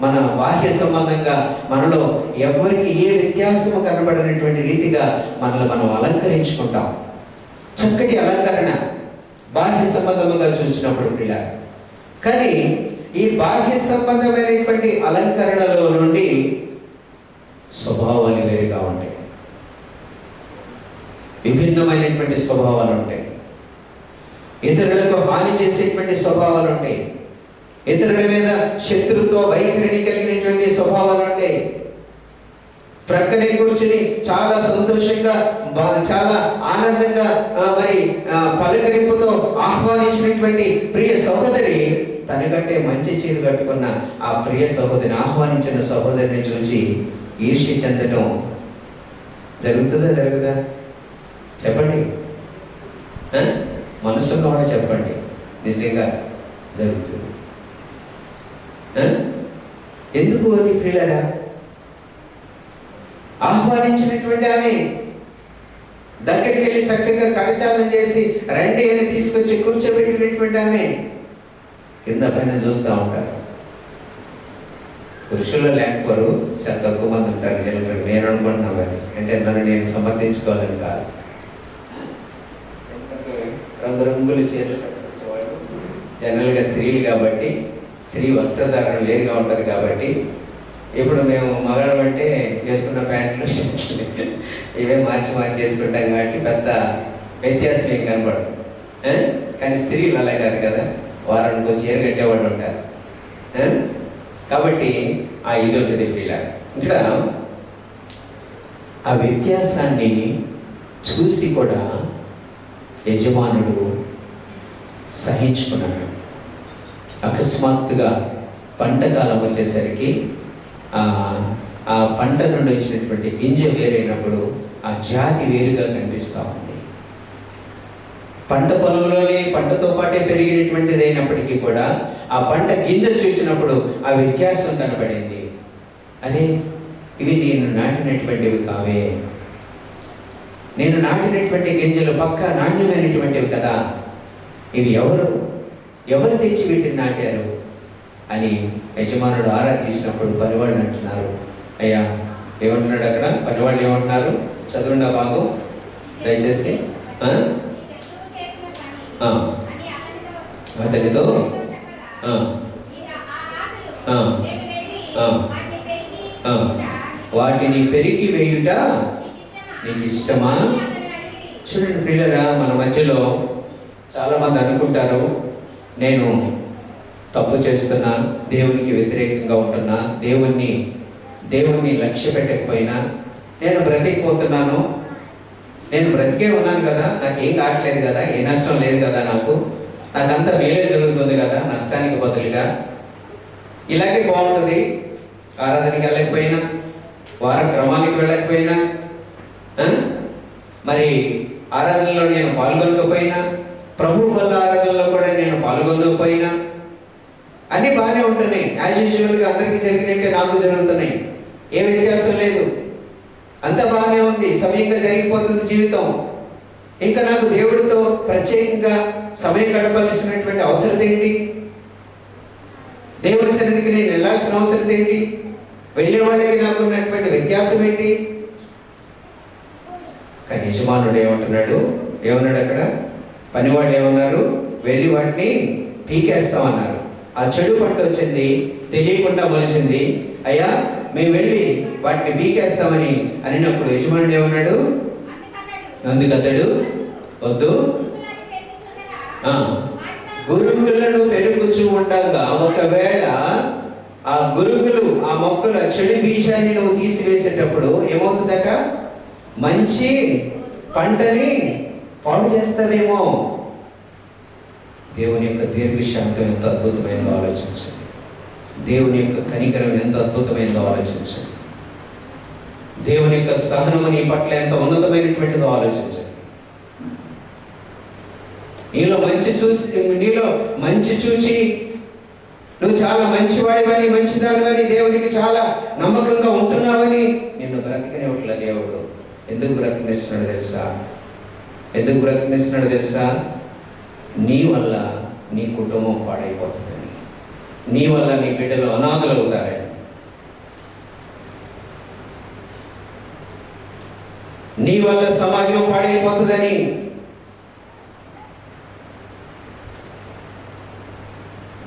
మన బాహ్య సంబంధంగా మనలో ఎవరికి ఏ వ్యత్యాసము కనబడినటువంటి రీతిగా మనల్ని మనం అలంకరించుకుంటాం. చక్కటి అలంకరణ బాహ్య సంబంధముగా చూసినప్పుడు పిల్లలు. కానీ ఈ బాహ్య సంబంధమైనటువంటి అలంకరణలో నుండి స్వభావాలు వేరుగా ఉంటాయి. విభిన్నమైనటువంటి స్వభావాలు ఉంటాయి. ఇతరులకు హాని చేసేటువంటి స్వభావాలు ఉంటాయి. ఇతరుల మీద శత్రుత్వ వైఖరిని కలిగినటువంటి స్వభావాలు ఉంటాయి. ప్రక్కనే కూర్చుని చాలా సంతోషంగా, చాలా ఆనందంగా మరి పలకరింపుతో ఆహ్వానించినటువంటి ప్రియ సహోదరి తనకంటే మంచి చీర కట్టుకున్న ఆ ప్రియ సహోదరిని, ఆహ్వానించిన సహోదరిని చూసి ఈర్ష్య చెందడం జరుగుతుందా జరుగుదా? చెప్పండి, మనసున్న వాళ్ళు చెప్పండి. నిజంగా జరుగుతుంది. ఎందుకు అది ప్రియులరా? ఆహ్వానించినటువంటి ఆమె దగ్గరికి వెళ్ళి చక్కగా కరచాలన చేసి రండి అని తీసుకొచ్చి కూర్చోబెట్టినటువంటి ఆమె కింద పైన చూస్తూ ఉంటారు. పురుషులు లేకపోరు, చాలా తక్కువ మంది ఉంటారు జనరల్. నేను అనుకుంటున్నా మరి, అంటే నన్ను నేను సమర్థించుకోవాలని కాదు. రంగురంగులు చీరలు కట్టుకునేవాళ్ళు జనరల్గా స్త్రీలు కాబట్టి, స్త్రీ వస్త్రధారణ వేరుగా ఉంటుంది కాబట్టి, ఇప్పుడు మేము మగవాళ్ళం అంటే వేసుకున్న ప్యాంట్లు షర్ట్లు ఇవే మార్చి వేసుకుంటాం కాబట్టి పెద్ద వ్యత్యాసం ఏం కనపడదు. కానీ స్త్రీలు అలా కాదు కదా, వారానికి చీర కట్టేవాళ్ళు ఉంటారు. కాబట్టి ఆ ఇది ఉంటుంది ఇలా. ఇక్కడ ఆ వ్యత్యాసాన్ని చూసి కూడా యజమానుడు సహించుకున్నాడు. అకస్మాత్తుగా పంట కాలం వచ్చేసరికి ఆ పంట నుండి వచ్చినటువంటి గింజ వేరైనప్పుడు ఆ జాతి వేరుగా కనిపిస్తూ ఉంది. పంట పొలంలోనే పంటతో పాటే పెరిగినటువంటిది అయినప్పటికీ కూడా ఆ పంట గింజ చూసినప్పుడు ఆ వ్యత్యాసం కనబడింది. అరే, ఇవి నేను నాటినటువంటివి కావే, నేను నాటినటువంటి గింజలు పక్కా నాణ్యమైనటువంటివి కదా, ఇవి ఎవరు తెచ్చి వీటిని నాటారు అని యజమానుడు ఆరా తీసినప్పుడు పనివాళ్ళు అంటున్నారు. అయ్యా, ఏమంటున్నాడు అక్కడ? పనివాళ్ళు ఏమంటున్నారు? చదువుండా భాగం దయచేసి. అతనితో వాటిని పెరిగి వేయుట నీకు ఇష్టమా? చూడండి ప్రియులరా, మన మధ్యలో చాలామంది అనుకుంటారు, నేను తప్పు చేస్తున్నా, దేవునికి వ్యతిరేకంగా ఉంటున్నా, దేవుణ్ణి లక్ష్య పెట్టకపోయినా నేను బ్రతికిపోతున్నాను, నేను బ్రతికే ఉన్నాను కదా, నాకేం కావట్లేదు కదా, ఏ నష్టం లేదు కదా, నాకంతా మేలే జరుగుతుంది కదా, నష్టానికి బదులుగా ఇలాగే బాగుంటుంది. ఆరాధనకి వెళ్ళకపోయినా, వార క్రమానికి వెళ్ళకపోయినా, మరి ఆరాధనలో నేను పాల్గొనకపోయినా, ప్రభు వల్ల ఆరాధనలో కూడా నేను పాల్గొనకపోయినా అన్నీ బాగానే ఉంటున్నాయి. యాజ్ యూజువల్గా అందరికీ జరిగినట్టే నాకు జరుగుతున్నాయి, ఏ వ్యత్యాసం లేదు, అంతా బాగానే ఉంది, సమయంగా జరిగిపోతుంది జీవితం. ఇంకా నాకు దేవుడితో ప్రత్యేకంగా సమయం గడపాల్సినటువంటి అవసరం ఏంటి? దేవుడి సన్నిధికి నేను వెళ్ళాల్సిన అవసరం ఏంటి? వెళ్ళే వాళ్ళకి నాకు ఉన్నటువంటి వ్యత్యాసం ఏంటి? కానీ యజమానుడు ఏమన్నాడు అక్కడ? పనివాళ్ళు ఏమన్నారు? వెళ్ళి వాటిని పీకేస్తామన్నారు. ఆ చెడు పంట వచ్చింది, తెలియకుండా మొలిచింది. అయ్యా, మేము వెళ్ళి వాటిని పీకేస్తామని అనినప్పుడు యజమానుడు ఏమన్నాడు? అందుకతడు వద్దు, గురుగులను పెరుగుచూ ఉండగా ఒకవేళ ఆ గురుగులు ఆ మొక్కల చెడు బీజాన్ని నువ్వు తీసివేసేటప్పుడు ఏమవుతుందట? మంచి పంటని పాడు చేస్తావేమో. దేవుని యొక్క దీర్ఘశాంతం ఎంత అద్భుతమైనదో ఆలోచించండి. దేవుని యొక్క కనికరం ఎంత అద్భుతమైనదో ఆలోచించండి. దేవుని యొక్క సహనము నీ పట్ల ఎంత ఉన్నతమైనటువంటిదో ఆలోచించండి. నీలో మంచి చూచి నువ్వు చాలా మంచివాడివని, మంచిదానివని, దేవునికి చాలా నమ్మకంగా ఉంటున్నావని నిన్ను బ్రతికనివ్వట్ల దేవుడు. ఎందుకు బ్రతికిస్తున్నాడు తెలుసా? ఎందుకు బ్రతికిస్తున్నాడు తెలుసా? నీ వల్ల నీ కుటుంబం పాడైపోతుందని, నీ వల్ల నీ బిడ్డలు అనాథలు అవుతారని, నీ వల్ల సమాజం పాడైపోతుందని.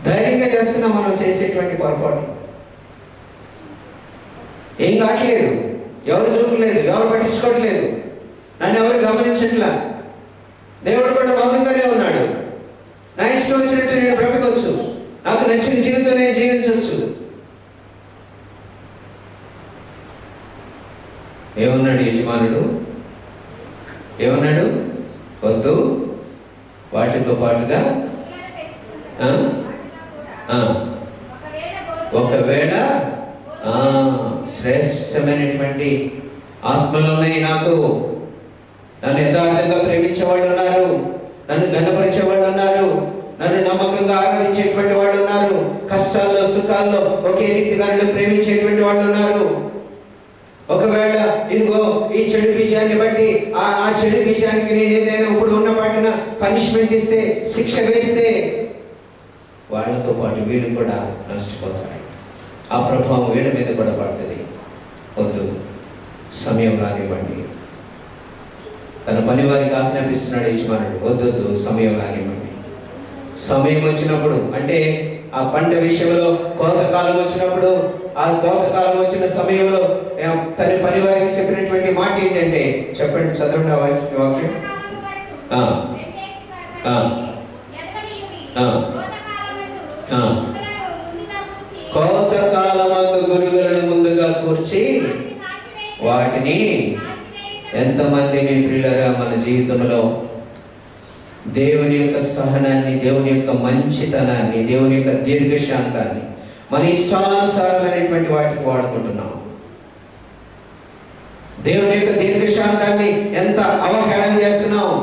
ధైర్యంగా చేస్తున్నాం మనం చేసేటువంటి పొరపాటు. ఏం కావట్లేదు, ఎవరు చూడలేదు, ఎవరు పట్టించుకోవట్లేదు, నన్ను ఎవరు గమనించట్లా. దేవుడు కూడా మౌనంగానే ఉన్నాడు. నా ఇష్టం వచ్చినట్టు నేను బ్రతకొచ్చు, నాకు నచ్చిన జీవితం నేను జీవించవచ్చు. ఏమన్నాడు యజమానుడు? ఏమన్నాడు? వద్దు, వాటితో పాటుగా ఒకవేళ శ్రేష్టమైనటువంటి ఆత్మలు ఉన్నాయి నాకు, నన్ను యథార్థంగా ప్రేమించే వాళ్ళు ఉన్నారు, నన్ను ఘనపరిచే వాళ్ళు ఉన్నారు, నన్ను నమ్మకంగా ఆరాధించేటువంటి వాళ్ళు ఉన్నారు, కష్టాల్లో సుఖాల్లో ఒకే రీతిగా నన్ను ప్రేమించేటువంటి వాళ్ళు ఉన్నారు. ఒకవేళ ఇదిగో ఈ చెడు బీజాన్ని బట్టి ఆ చెడు బీజానికి నేను ఏదైనా ఇప్పుడు ఉన్న పాటున పనిష్మెంట్ ఇస్తే, శిక్ష వేస్తే, వాళ్ళతో పాటు వీడు కూడా నష్టపోతారు. ఆ ప్రభావం వీడి మీద కూడా పడుతుంది. వద్దు, సమయం రానివ్వండి. తన పని వారికి ఆజ్ఞాపిస్తున్నాడు యజమానుడు. వద్దొద్దు, సమయం రానివ్వండి. సమయం వచ్చినప్పుడు, అంటే ఆ పంట విషయంలో కోతకాలం వచ్చినప్పుడు, ఆ కోతకాలం వచ్చిన సమయంలో తన పని వారికి చెప్పినటువంటి మాట ఏంటంటే, చెప్పండి, చదవండి ఆ వాక్యం. కోతకాలమందు గురుగులను ముందుగా కూర్చి వాటిని ఎంతమంది మీ ప్రియులరా మన జీవితంలో దేవుని యొక్క సహనాన్ని, దేవుని యొక్క మంచితనాన్ని, దేవుని యొక్క దీర్ఘశాంతాన్ని మన ఇష్టానుసారమైనటువంటి వాటికి వాడుకుంటున్నాం. దేవుని యొక్క దీర్ఘశాంతాన్ని ఎంత అవహేళన చేస్తున్నావు,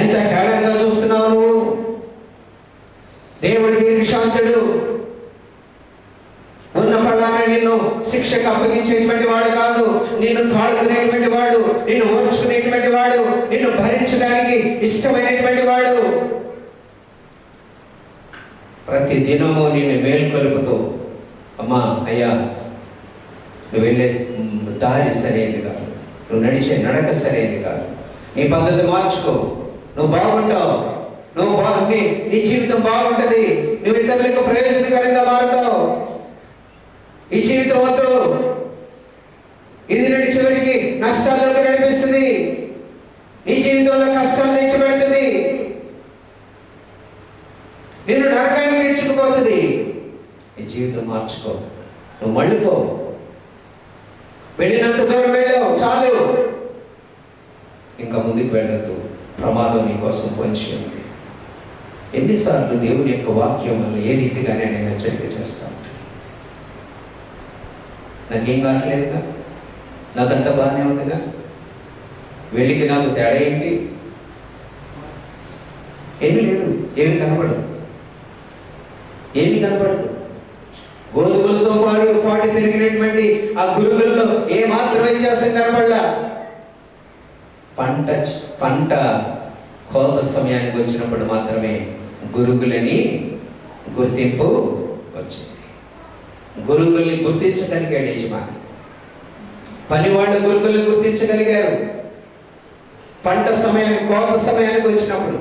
ఎంత హేళనగా చూస్తున్నావు నువ్వు. దేవుడు దీర్ఘశాంతుడు. ఉన్న ఫలాన్ని నిన్ను శిక్షకు అప్పగించేటువంటి వాడు కాదు, నిన్ను తాడుకునేటువంటి వాడు, నిన్ను ఓర్చుకునేటువంటి వాడు, నిన్ను భరించడానికి ఇష్టమైనటువంటి వాడు. ప్రతి దినము నిన్ను మేల్కొలుపుతూ, అమ్మా అయ్యా నువ్వు వెళ్ళే దారి సరైనది కాదు, నువ్వు నడిచే నడక సరైనది కాదు, నీ పద్ధతి మార్చుకో, నువ్వు బాగుంటావు, నీ జీవితం బాగుంటుంది, నువ్వు ఇతరులకు ప్రయోజనకరంగా మారుతావు. ఈ జీవితం వద్దు, ఇది నడి చివరికి నష్టాల్లోకి నడిపిస్తుంది, నీ జీవితంలో కష్టాలు తెచ్చిపెడుతుంది, నిన్ను నరకానికి నేర్చుకుపోతుంది. ఈ జీవితం మార్చుకో, నువ్వు మళ్ళుకో. వెళ్ళినంత దూరం వెళ్ళావు, చాలు, ఇంకా ముందుకు వెళ్ళద్దు, ప్రమాదం నీ కోసం పొంచి ఉంది. ఎన్నిసార్లు దేవుని యొక్క వాక్యం వల్ల ఏ రీతిగానే నేను హెచ్చరిక చేస్తా ఉంటాను. నాకేం కావట్లేదుగా, నాకంతా బాగానే ఉందిగా, వెళ్ళికి నాకు తేడా ఏంటి? ఏమీ లేదు, ఏమి కనపడదు, ఏమి కనపడదు. గోధుమలతో పాటు తిరిగినటువంటి ఆ గురుగులలో ఏ మాత్రం వ్యత్యాసం కనపడలా. పంట కోత సమయానికి వచ్చినప్పుడు మాత్రమే గురుగులని గుర్తింపు వచ్చింది. గురుగుల్ని గుర్తించగలిగాడు యజమాని. పనివాళ్ళు గురుగుల్ని గుర్తించగలిగారు. పంట సమయానికి, కోత సమయానికి వచ్చినప్పుడు,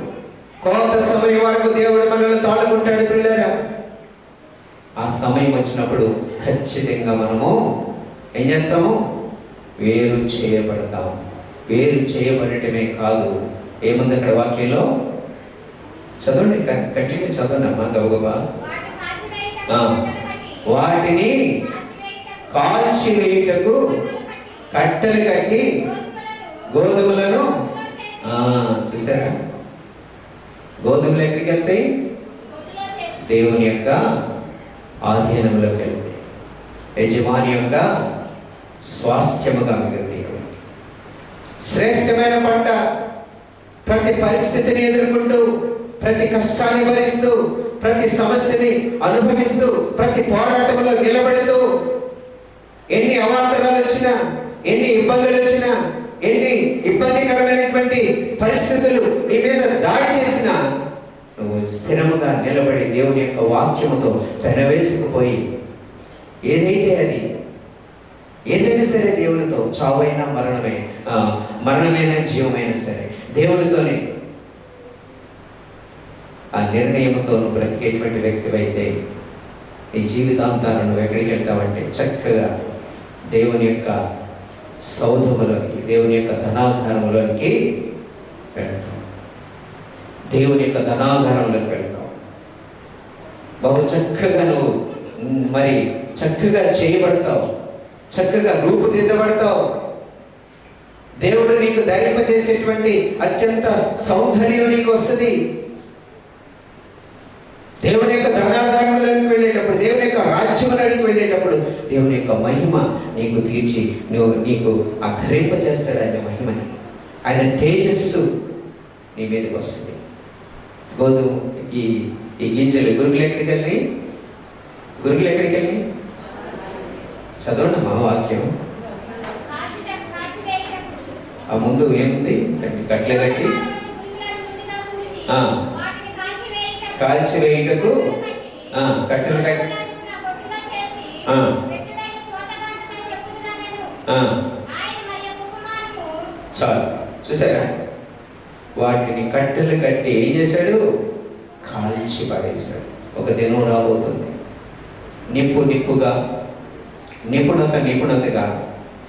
కోత సమయం వరకు దేవుడు మనల్ని తాడుకుంటాడు పిల్లరా. ఆ సమయం వచ్చినప్పుడు ఖచ్చితంగా మనము ఏం చేస్తాము? వేరు చేయబడతాము. వేరు చేయబడటమే కాదు, ఏముంది అక్కడ వాక్యంలో? చదవండి, కంటిన్యూ చదవండి అమ్మా గబగబా. వాటిని కాల్చివేయుటకు కట్టెలు కట్టి గోధుమలను, చూసారా, గోధుమలు ఎక్కడికి వెళ్తాయి? దేవుని యొక్క ఆధీనంలోకి వెళ్తాయి. యజమాని యొక్క స్వాస్థ్యముగా మిగిలింది. శ్రేష్టమైన పంట ప్రతి పరిస్థితిని ఎదుర్కొంటూ, ప్రతి కష్టాన్ని భరిస్తూ, ప్రతి సమస్యని అనుభవిస్తూ, ప్రతి పోరాటంలో నిలబడుతూ, ఎన్ని అవాంతరాలు వచ్చినా, ఎన్ని ఇబ్బందులు వచ్చినా, ఎన్ని ఇబ్బందికరమైనటువంటి పరిస్థితులు నీ మీద దాడి చేసినా, నువ్వు స్థిరముగా నిలబడి దేవుని యొక్క వాక్యముతో పెనవేసుకుపోయి ఏదైనా సరే దేవునితో, చావైనా మరణమైన జీవమైనా సరే దేవునితోనే ఆ నిర్ణయంతో నువ్వు బ్రతికేటువంటి వ్యక్తివైతే ఈ జీవితాంతాన్ని నువ్వు ఎక్కడికి వెళ్తావంటే చక్కగా దేవుని యొక్క సౌధములోనికి, దేవుని యొక్క ధనాగారంలోనికి వెళ్తావు. దేవుని యొక్క ధనాగారంలోకి వెళ్తావు. బహు చక్కగా నువ్వు మరి చక్కగా చేయబడతావు, చక్కగా రూపుదిద్దబడతావు. దేవుడు నీకు ధరింపజేసేటువంటి అత్యంత సౌందర్యం నీకు వస్తుంది. దేవుని యొక్క ధనాగారంలోకి వెళ్ళేటప్పుడు, దేవుని యొక్క రాజ్యములోకి వెళ్ళేటప్పుడు దేవుని యొక్క మహిమ నీకు తీర్చి నీకు ఆ ధరింపజేస్తాడు ఆయన మహిమని. ఆయన తేజస్సు నీ మీదకి వస్తుంది. గోధుమ ఈ గింజలు గురుగులు ఎక్కడికి వెళ్ళి చదవండి మా వాక్యం. ఆ ముందు ఏముంది? కట్టెలు కట్టి కాల్చివేయుటకు కట్టెలు కట్టి చాలు. చూసారా? వాటిని కట్టెలు కట్టి ఏం చేశాడు? కాల్చి పడేశాడు. ఒక దినం రాబోతుంది, నిప్పుగా, నిపుణతగా,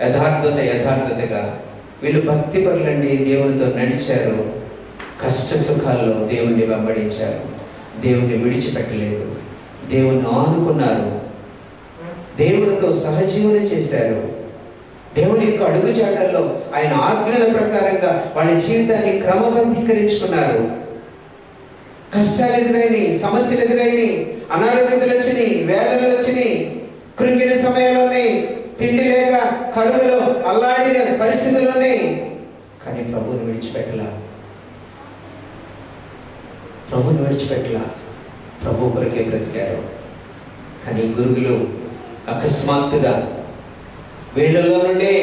యథార్థతగా వీళ్ళు భక్తి పరులండి. దేవునితో నడిచారు, కష్ట సుఖాల్లో దేవుణ్ణి వెంబడించారు, దేవుణ్ణి విడిచిపెట్టలేదు, దేవుణ్ణి ఆనుకున్నారు, దేవునితో సహజీవనం చేశారు. దేవుని యొక్క అడుగుజాడల్లో ఆయన ఆజ్ఞల ప్రకారంగా వాళ్ళ జీవితాన్ని క్రమబద్ధీకరించుకున్నారు. కష్టాలు ఎదురైనాయి, సమస్యలు ఎదురైనాయి, అనారోగ్యతలు వచ్చినాయి, వేదనలు వచ్చినాయి, కృంగిన సమయంలోనే, తిండి లేక కరువులో అల్లాడిన పరిస్థితుల్లోనే, కానీ ప్రభువుని విడిచిపెట్టలా. ప్రభు కొరకే బ్రతికారు. కానీ గురుగులు అకస్మాత్తుగా వీళ్ళలో నుండే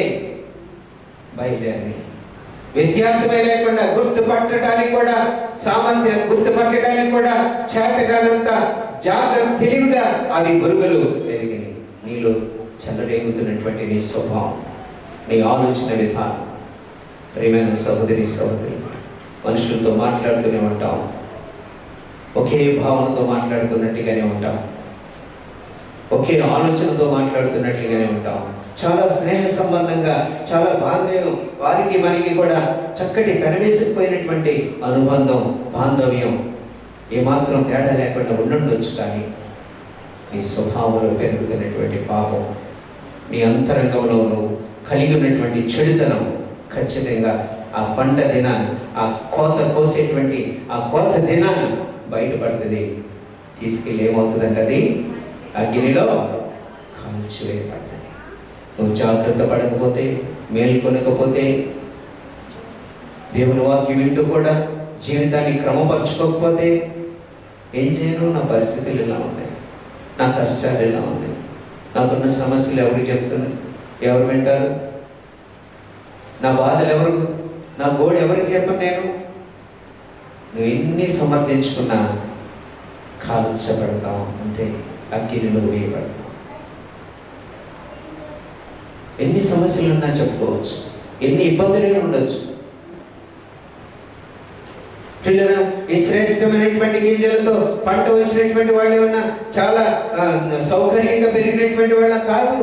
బయలుదేరి వ్యత్యాసమే లేకుండా గుర్తుపట్టడానికి కూడా చేతగానంత జాగ్రత్త తెలివిగా అవి గురుగులు ఎదిగినాయి. నీలో చెలరేగుతున్నటువంటి నీ స్వభావం, నీ ఆలోచన విధానం, ప్రియమైన సహోదరి మనుషులతో మాట్లాడుతూనే ఉంటాం, ఒకే భావనతో మాట్లాడుతున్నట్టుగానే ఉంటాం, ఒకే ఆలోచనతో మాట్లాడుతున్నట్లుగానే ఉంటాం. చాలా స్నేహ సంబంధంగా, చాలా వారికి మనకి కూడా చక్కటి పెనవేసుకుపోయినటువంటి అనుబంధం, బాంధవ్యం ఏమాత్రం తేడా లేకుండా ఉండొచ్చు. కానీ నీ స్వభావంలో పెరుగుతున్నటువంటి పాపం, నీ అంతరంగంలో నువ్వు కలిగి ఉన్నటువంటి చెడుతనం ఖచ్చితంగా ఆ పంట దినాన్ని, ఆ కోత కోసేటువంటి ఆ కోత దినాన్ని బయటపడుతుంది. తీసుకెళ్ళి ఏమవుతుందంటే అది అగ్నిలో కాల్చివేయబడుతుంది. నువ్వు జాగ్రత్త పడకపోతే, మేల్కొనకపోతే, దేవుని వాక్యం వింటూ కూడా జీవితాన్ని క్రమపరచుకోకపోతే ఏం చేయను? నా పరిస్థితులు ఇలా ఉన్నాయి, నా కష్టాలు ఇలా ఉన్నాయి, నాకున్న సమస్యలు ఎవరికి చెప్తున్నాయి, ఎవరు వింటారు, నా బాధలు నా గోడు ఎవరికి చెప్పను నేను? నువ్వు ఎన్ని సమర్థించుకున్నా కాల్చబడతావు, అంటే అగ్నిలో వేయబడతావు. ఎన్ని సమస్యలు ఉన్నా చెప్పుకోవచ్చు, ఎన్ని ఇబ్బందులైనా ఉండొచ్చు. పిల్లలు ఈ శ్రేష్టమైనటువంటి గింజలతో పంట వచ్చినటువంటి వాళ్ళు ఏమన్నా చాలా సౌకర్యంగా పెరిగినటువంటి వాళ్ళ కాదు.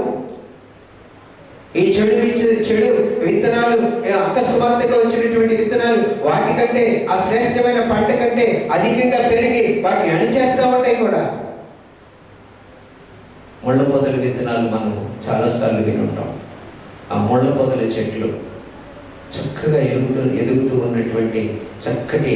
ఈ చెడు విత్తనాలు, అకస్మాత్తుగా వచ్చినటువంటి విత్తనాలు వాటికంటే, ఆ శ్రేష్టమైన పంట కంటే అధికంగా పెరిగి వాటిని అణిచేస్తూ ఉంటాయి కూడా. ముళ్ళ పొదల విత్తనాలు మనం చాలాసార్లు విని ఉంటాం. ఆ ముళ్ళ పొదల చెట్లు చక్కగా ఎదుగుతూ ఉన్నటువంటి చక్కటి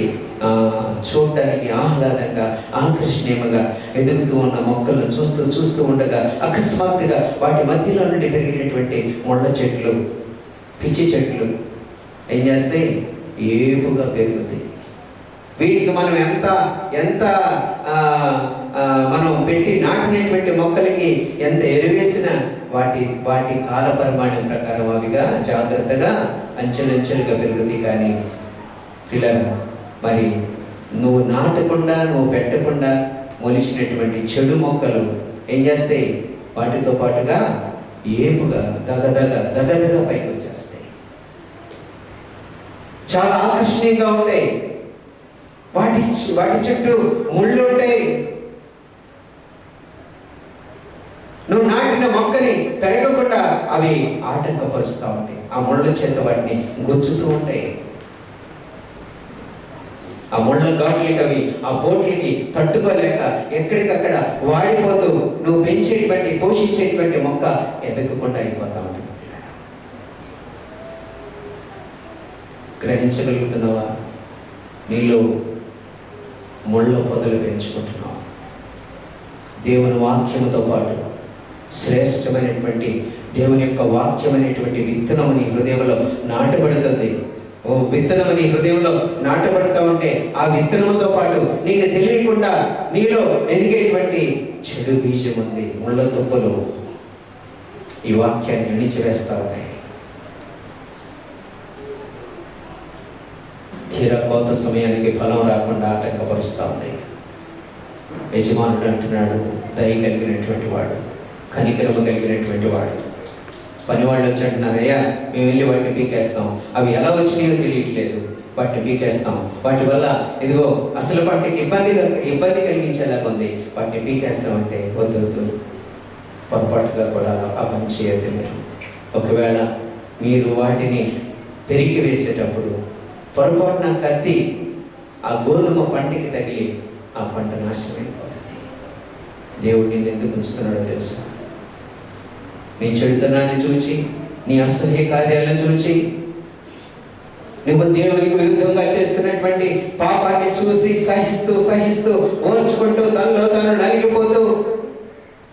చూడటానికి ఆహ్లాదంగా ఆకర్షణీయంగా ఎదుగుతూ ఉన్న మొక్కలను చూస్తూ ఉండగా అకస్మాత్తుగా వాటి మధ్యలో నుండి పెరిగినటువంటి ముళ్ళ చెట్లు, పిచ్చి చెట్లు ఏం చేస్తాయి? ఏపుగా పెరుగుతాయి. వీటికి మనం ఎంత మనం పెట్టి నాటినటువంటి మొక్కలకి ఎంత ఎరువేసినా వాటి కాల పరిమాణం ప్రకారం అవిగా జాగ్రత్తగా అంచెలంచెలుగా పెరుగుతాయి. కానీ పిల్లలు, మరి నువ్వు నాటకుండా నువ్వు పెట్టకుండా మొలిచినటువంటి చెడు మొక్కలు ఏం చేస్తాయి? వాటితో పాటుగా ఏపుగా దగదగ పైకి వచ్చేస్తాయి. చాలా ఆకర్షణీయంగా ఉంటాయి. వాటి చుట్టూ ముళ్ళు ఉంటాయి. నువ్వు నాటిన మొక్కని పెరగకుండా అవి ఆటంకపరుస్తూ ఉంటాయి. ఆ ముళ్ళ చేత వాటిని గుచ్చుతూ ఉంటాయి. ఆ ముళ్ళ ఘాట్లకి అవి ఆ పోట్లకి తట్టుకోలేక ఎక్కడికక్కడ వాడిపోతూ నువ్వు పెంచేటువంటి పోషించేటువంటి మొక్క ఎదగకుండా అయిపోతా ఉంటుంది. గ్రహించగలుగుతున్నావా? నీలో ముళ్ళ పొదలు పెంచుకుంటున్నావు. దేవుని వాక్యముతో పాటు శ్రేష్టమైనటువంటి దేవుని యొక్క వాక్యమైనటువంటి విత్తనం నీ హృదయంలో నాటబడుతుంది. ఓ విత్తనం నీ హృదయంలో నాటబడుతూ ఉంటే ఆ విత్తనంతో పాటు నీకు తెలియకుండా నీలో ఎదిగేటువంటి చెడు బీజం ఉంది. ముళ్ళ తుప్పలు ఈ వాక్యాన్ని అణిచివేస్తా ఉంటాయి. తీరా కోత సమయానికి ఫలం రాకుండా ఆటంకపరుస్తూ ఉన్నాయి. యజమానుడు అంటున్నాడు, దయ కలిగినటువంటి వాడు, కనికరము కలిగినటువంటి వాడు. పనివాళ్ళు వచ్చి అంటున్నారు, అయ్యా మేము వెళ్ళి వాటిని పీకేస్తాం, అవి ఎలా వచ్చినాయో తెలియట్లేదు, వాటిని పీకేస్తాం, వాటి వల్ల ఇదిగో అసలు వాటికి ఇబ్బంది కలిగించేలాగా ఉంది, వాటిని పీకేస్తామంటే వద్దు, పొరపాటుగా కూడా ఆ పని చేయొద్దు. మీరు ఒకవేళ మీరు వాటిని పెరికి వేసేటప్పుడు పొరపాటున కత్తి ఆ గోధుమ పంటకి తగిలి ఆ పంట నాశనమైపోతుంది. దేవుడు నిన్ను ఎందుకు ఉంచుతున్నాడో తెలుసా? నీ చెడుతనాన్ని చూచి, నీ అసహ్య కార్యాలను చూచి, నువ్వు దేవునికి విరుద్ధంగా చేస్తున్నటువంటి పాపాన్ని చూసి సహిస్తూ ఓర్చుకుంటూ తనలో తాను నలిగిపోతూ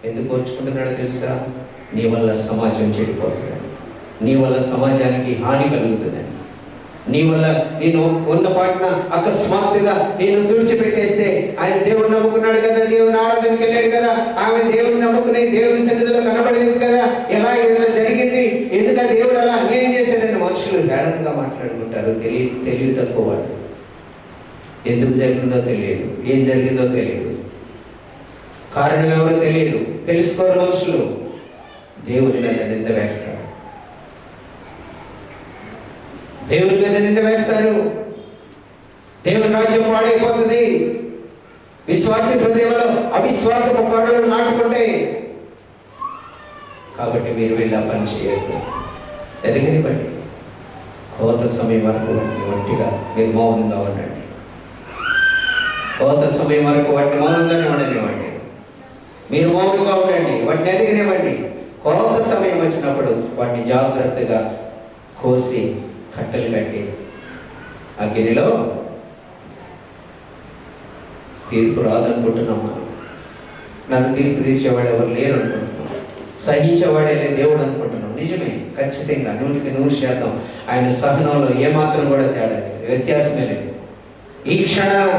ఎందుకు ఓర్చుకుంటున్నాడో తెలుసా? నీ వల్ల సమాజం చెడిపోతుందని, నీ వల్ల సమాజానికి హాని కలుగుతుందని, నీ వల్ల నేను ఉన్న పాటున అకస్మాత్తుగా నేను తుడిచిపెట్టేస్తే, ఆయన దేవుని నమ్ముకున్నాడు కదా, దేవుని ఆరాధనకి వెళ్ళాడు కదా, ఆమె దేవుని నమ్ముకుని దేవుని సన్నిధిలో కనబడలేదు కదా, ఎలా జరిగింది, ఎందుకు దేవుడు అలా అన్యాయం చేశాడని మనుషులు హేళనగా మాట్లాడుకుంటారు. తెలివి తక్కువ వాళ్ళు. ఎందుకు జరిగిందో తెలియదు, ఏం జరిగిందో తెలియదు, కారణం ఎవరో తెలియదు, తెలుసుకోరు మనుషులు. దేవుని మీద నింద వేస్తారు, దేవుని మీద నింద వేస్తారు. దేవుని రాజ్యం పాడైపోతుంది. విశ్వాస హృదయంలో అవిశ్వాసపు కాడలు నాటుకుంటే. కాబట్టి మీరు వెళ్ళి ఆ పని చేయొద్దు. ఎదగనివ్వండి. కోత సమయం వరకు వాటిని ఒంటిగా మీరు మౌనంగా ఉండండి. కోత సమయం వరకు వాటిని మౌనంగానే ఉండనివ్వండి. మీరు మౌనంగా ఉండండి, వాటిని ఎదగనివ్వండి. కోత సమయం వచ్చినప్పుడు వాటిని జాగ్రత్తగా కోసి కట్టెలు కట్టి ఆ గిన్నెలో తీర్పు రాదనుకుంటున్నాం. నన్ను తీర్పు తీర్చేవాడు ఎవరు లేరు అనుకుంటున్నాం, సహించేవాడే దేవుడు అనుకుంటున్నాం. నిజమే, ఖచ్చితంగా 100% ఆయన సహనంలో ఏమాత్రం కూడా తేడా లేదు, వ్యత్యాసమే లేదు. ఈ క్షణాన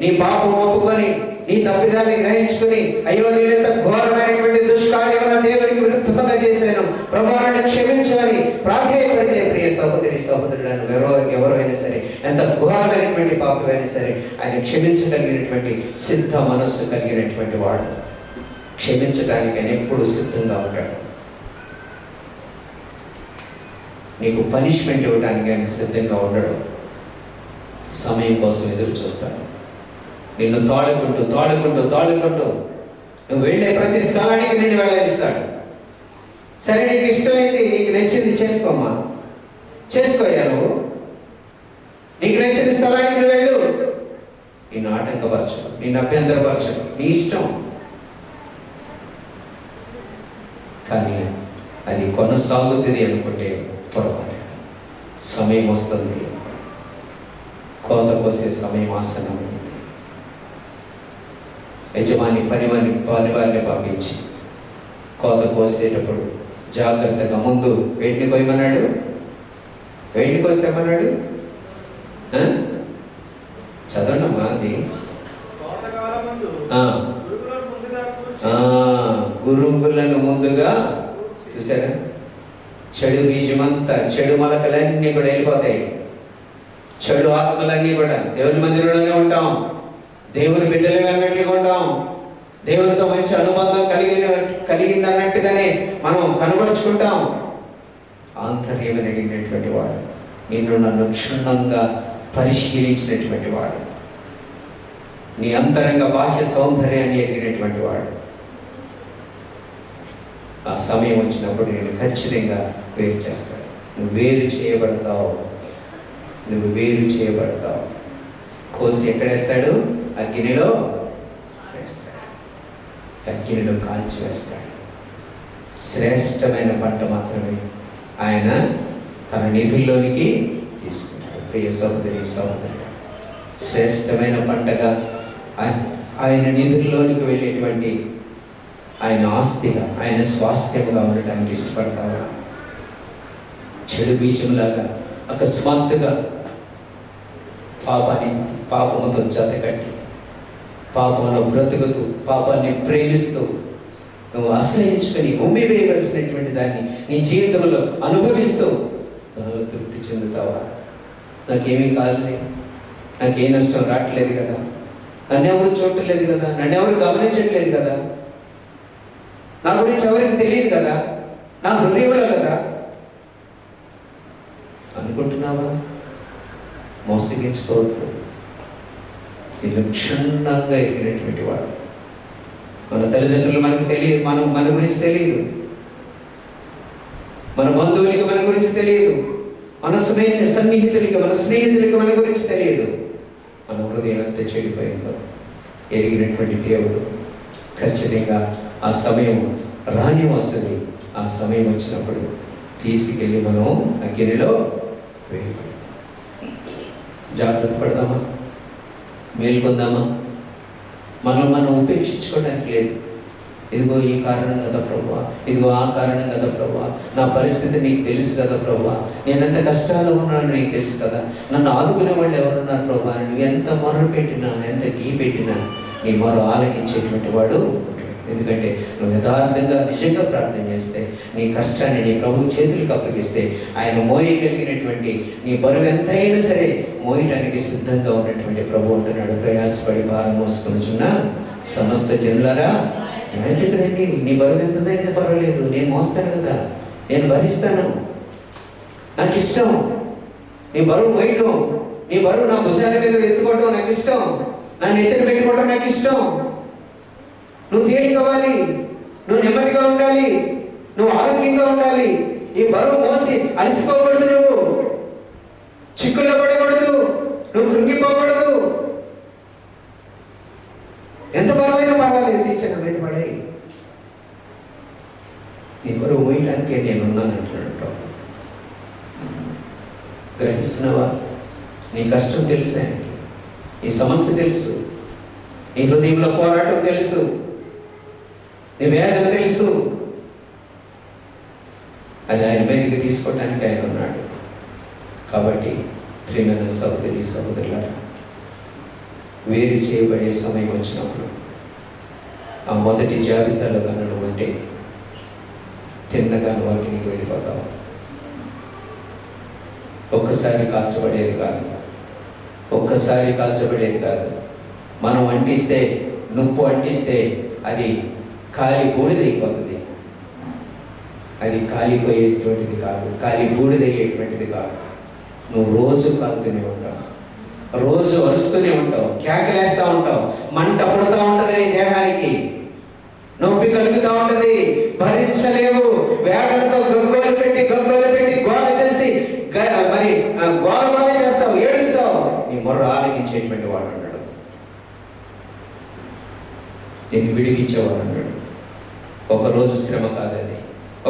నీ పాపం ఒప్పుకొని నీ తప్పిదాన్ని గ్రహించుకుని, అయ్యో నేనెంత ఘోరమైనటువంటి దుష్కార్యమున దేవునికి విరుద్ధంగా చేశాను, ప్రభువును క్షమించమని ప్రాధేయపడితే, ప్రియ సహోదరి సహోదరులను ఎవరైనా సరే, ఎంత ఘోరమైనటువంటి పాపమైనా సరే, ఆయన క్షమించగలిగినటువంటి సిద్ధ మనస్సు కలిగినటువంటి వాడు. క్షమించడానికి ఆయన ఎప్పుడు సిద్ధంగా ఉంటాడు. నీకు పనిష్మెంట్ ఇవ్వడానికి ఆయన సిద్ధంగా ఉండడు. సమయం కోసం ఎదురు చూస్తాడు. నిన్ను తోడుకుంటూ నువ్వు వెళ్ళే ప్రతి స్థలానికి నిన్ను వెళ్ళనిస్తాడు. సరే, నీకు ఇష్టమైంది, నీకు నచ్చింది చేసుకోమ్మా, చేసుకోయ్యా, నువ్వు నీకు నచ్చిన స్థలానికి నువ్వు వెళ్ళు. నిన్ను ఆటంకపరచు, నిన్ను అభ్యంతరపరచు, నీ ఇష్టం. కానీ అది కొనసాగుతుంది అనుకుంటే పొరపాటు. సమయం వస్తుంది, కోత కోసే సమయం ఆసన్నమైంది. యజమాని పనివారిని పంపించి కోత కోసేటప్పుడు జాగ్రత్తగా ముందు వేటిని కోయమన్నాడు? వేటిని కోసేమన్నాడు? చదవనమ్మా అది. గురుగులను ముందుగా చూసారా? చెడు బీజమంతా, చెడు మొలకలన్నీ కూడా వెళ్ళిపోతాయి. చెడు ఆత్మలన్నీ కూడా దేవుని మందిరంలోనే ఉంటాం, దేవుని బిడ్డలు అన్నట్లుగా ఉంటాం, దేవునితో మంచి అనుబంధం కలిగింది అన్నట్టుగానే మనం కనబరుచుకుంటాం. ఆంతర్యమని అడిగినటువంటి వాడు, నిన్ను నన్ను క్షుణ్ణంగా పరిశీలించినటువంటి వాడు, నీ అంతరంగ బాహ్య సౌందర్యాన్ని ఎరిగినటువంటి వాడు. ఆ సమయం వచ్చినప్పుడు నేను ఖచ్చితంగా వేరు చేస్తాను. నువ్వు వేరు చేయబడతావు, నువ్వు వేరు చేయబడతావు. కోసి ఎక్కడేస్తాడు? అగ్నిలో వేస్తాడు, అగ్నిలో కాల్చి వేస్తాడు. శ్రేష్టమైన పంట మాత్రమే ఆయన తన నిధుల్లోనికి తీసుకుంటాడు. ప్రియ సహోదరి సహోదరుడు, శ్రేష్టమైన పంటగా ఆయన నిధుల్లోనికి వెళ్ళేటువంటి ఆయన ఆస్తిగా, ఆయన స్వాస్థ్యముగా ఉండటానికి ఇష్టపడతావా? చెడు బీజంలాగా అకస్మాత్తుగా పాపముతో జతకట్టి పాపంలో బ్రతుకుతూ పాపాన్ని ప్రేమిస్తూ నువ్వు అసహించుకొని ఉమ్మి వేయవలసినటువంటి దాన్ని నీ జీవితంలో అనుభవిస్తూ దానిలో తృప్తి చెందుతావా? నాకేమీ కాదులే, నాకే నష్టం రావట్లేదు కదా, నన్ను ఎవరు చూడట్లేదు కదా, నన్ను ఎవరు గమనించట్లేదు కదా, నా గురించి ఎవరికి తెలియదు కదా, నా హృదయంలో కదా అనుకుంటున్నావా? మోసగించుకోవద్దు. నిన్ను క్షుణ్ణంగా ఎరిగినటువంటి వాడు. మన తల్లిదండ్రులు మనకు తెలియదు, మన గురించి తెలియదు, మన బంధువులకి మన గురించి తెలియదు, మన సన్నిహితులకి మన గురించి తెలియదు. మన హృదయం అంతా చెడిపోయిందో ఎరిగినటువంటి దేవుడు ఖచ్చితంగా ఆ సమయం రాని వస్తుంది. ఆ సమయం వచ్చినప్పుడు తీసుకెళ్ళి మనం అగ్నిలో వేయబడతాం. జాగ్రత్త పడదామా? మేల్కొందామా? మనం ఉపేక్షించుకోవడానికి లేదు. ఇదిగో ఈ కారణం కదా ప్రభువా, ఇదిగో ఆ కారణం కదా ప్రభువా, నా పరిస్థితి నీకు తెలుసు కదా ప్రభువా, నేను ఎంత కష్టాలు ఉన్నాను నీకు తెలుసు కదా, నన్ను ఆదుకునే వాళ్ళు ఎవరున్నారు ప్రభువా, నువ్వు ఎంత మొర్ర పెట్టినా, ఎంత గీ పెట్టినా నీ మొర్ర ఆలకించేటువంటి వాడు. ఎందుకంటే నువ్వు యథార్థంగా నిజంగా ప్రార్థన చేస్తే, నీ కష్టాన్ని నీ ప్రభు చేతులకు అప్పగిస్తే, ఆయన మోయగలిగినటువంటి నీ బరువు ఎంతైనా సరే మోయడానికి సిద్ధంగా ఉన్నటువంటి ప్రభు అంటున్నాడు, ప్రయాసపడి భారం మోసుకొనిచున్న సమస్త జనులారా నా ఇంటికి రండి, నీ బరువు ఎంతదైతే పర్వాలేదు, నేను మోస్తాను కదా, నేను భరిస్తాను, నాకు ఇష్టం. నీ బరువు వేయటం, నీ బరువు నా భుజాల మీద ఎత్తుకోవడం నాకు ఇష్టం, నన్ను ఎత్తున పెట్టుకోవడం నాకు ఇష్టం. నువ్వు తేలికవ్వాలి, నువ్వు నెమ్మదిగా ఉండాలి, నువ్వు ఆరోగ్యంగా ఉండాలి. ఈ బరువు మోసి అలసిపోకూడదు, నువ్వు చిక్కుల్లో పడకూడదు, నువ్వు కృంగిపోకూడదు. ఎంత బరువైనా పర్వాలేదు, తీర్చిన మీద పడాయి. నీ బరువు మోయడానికే నేనున్నాను అంటున్నాడు. గ్రహిస్తున్నావా? నీ కష్టం తెలుసు ఆయనకి, నీ సమస్య తెలుసు, నీ హృదయంలో పోరాటం తెలుసు, నీ వేదన తెలుసు. అది ఆయన మీదకి తీసుకోవటానికి ఆయన ఉన్నాడు. కాబట్టి ప్రియమైన సహోదరి సహోదరులారా, వేరు చేయబడే సమయం వచ్చినప్పుడు ఆ మొదటి జాబితాలో కనుక ఉంటే తిన్నగా నువ్వు అగ్నికి వెళ్ళిపోతావు. ఒక్కసారి కాల్చబడేది కాదు, ఒక్కసారి కాల్చబడేది కాదు. మనం అంటిస్తే, నుప్పు అంటిస్తే అది కాలి బూడిదైపోతుంది. అది కాలిపోయేటువంటిది కాదు, కాలి బూడిదయ్యేటువంటిది కాదు. నువ్వు రోజు కాలుతూనే ఉంటావు, రోజు అరుస్తూనే ఉంటావు, కేకలేస్తూ ఉంటావు, మంట పుడతా ఉంటుంది నీ దేహానికి, నొప్పి కలుగుతూ ఉంటుంది, భరించలేవు. వేదనతో గగ్గోలు పెట్టి గోల చేసి మరి గోల చేస్తావు, ఏడుస్తావు. నీ మొర్ర ఆలకించేటువంటి వాడు అన్నాడు, నేను విడిపించేవాడు అన్నాడు. ఒకరోజు శ్రమ కాదని,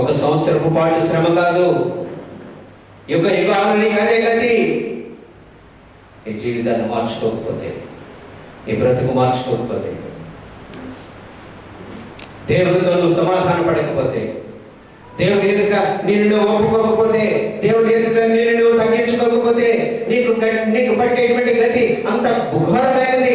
ఒక సంవత్సరపు పాటు శ్రమ కాదు. యుగ యుగాలు నీకు అదే గతి. ఈ జీవితాన్ని మార్చుకోకపోతే, ఈ బ్రతుకు మార్చుకోకపోతే, దేవుడితో నువ్వు సమాధాన పడకపోతే, దేవుడి ఎదుట నేను నువ్వు ఒప్పుకోకపోతే, దేవుడి ఎదుట నేను నువ్వు తగ్గించుకోకపోతే నీకు పట్టేటువంటి గతి అంత ఘోరమైనది.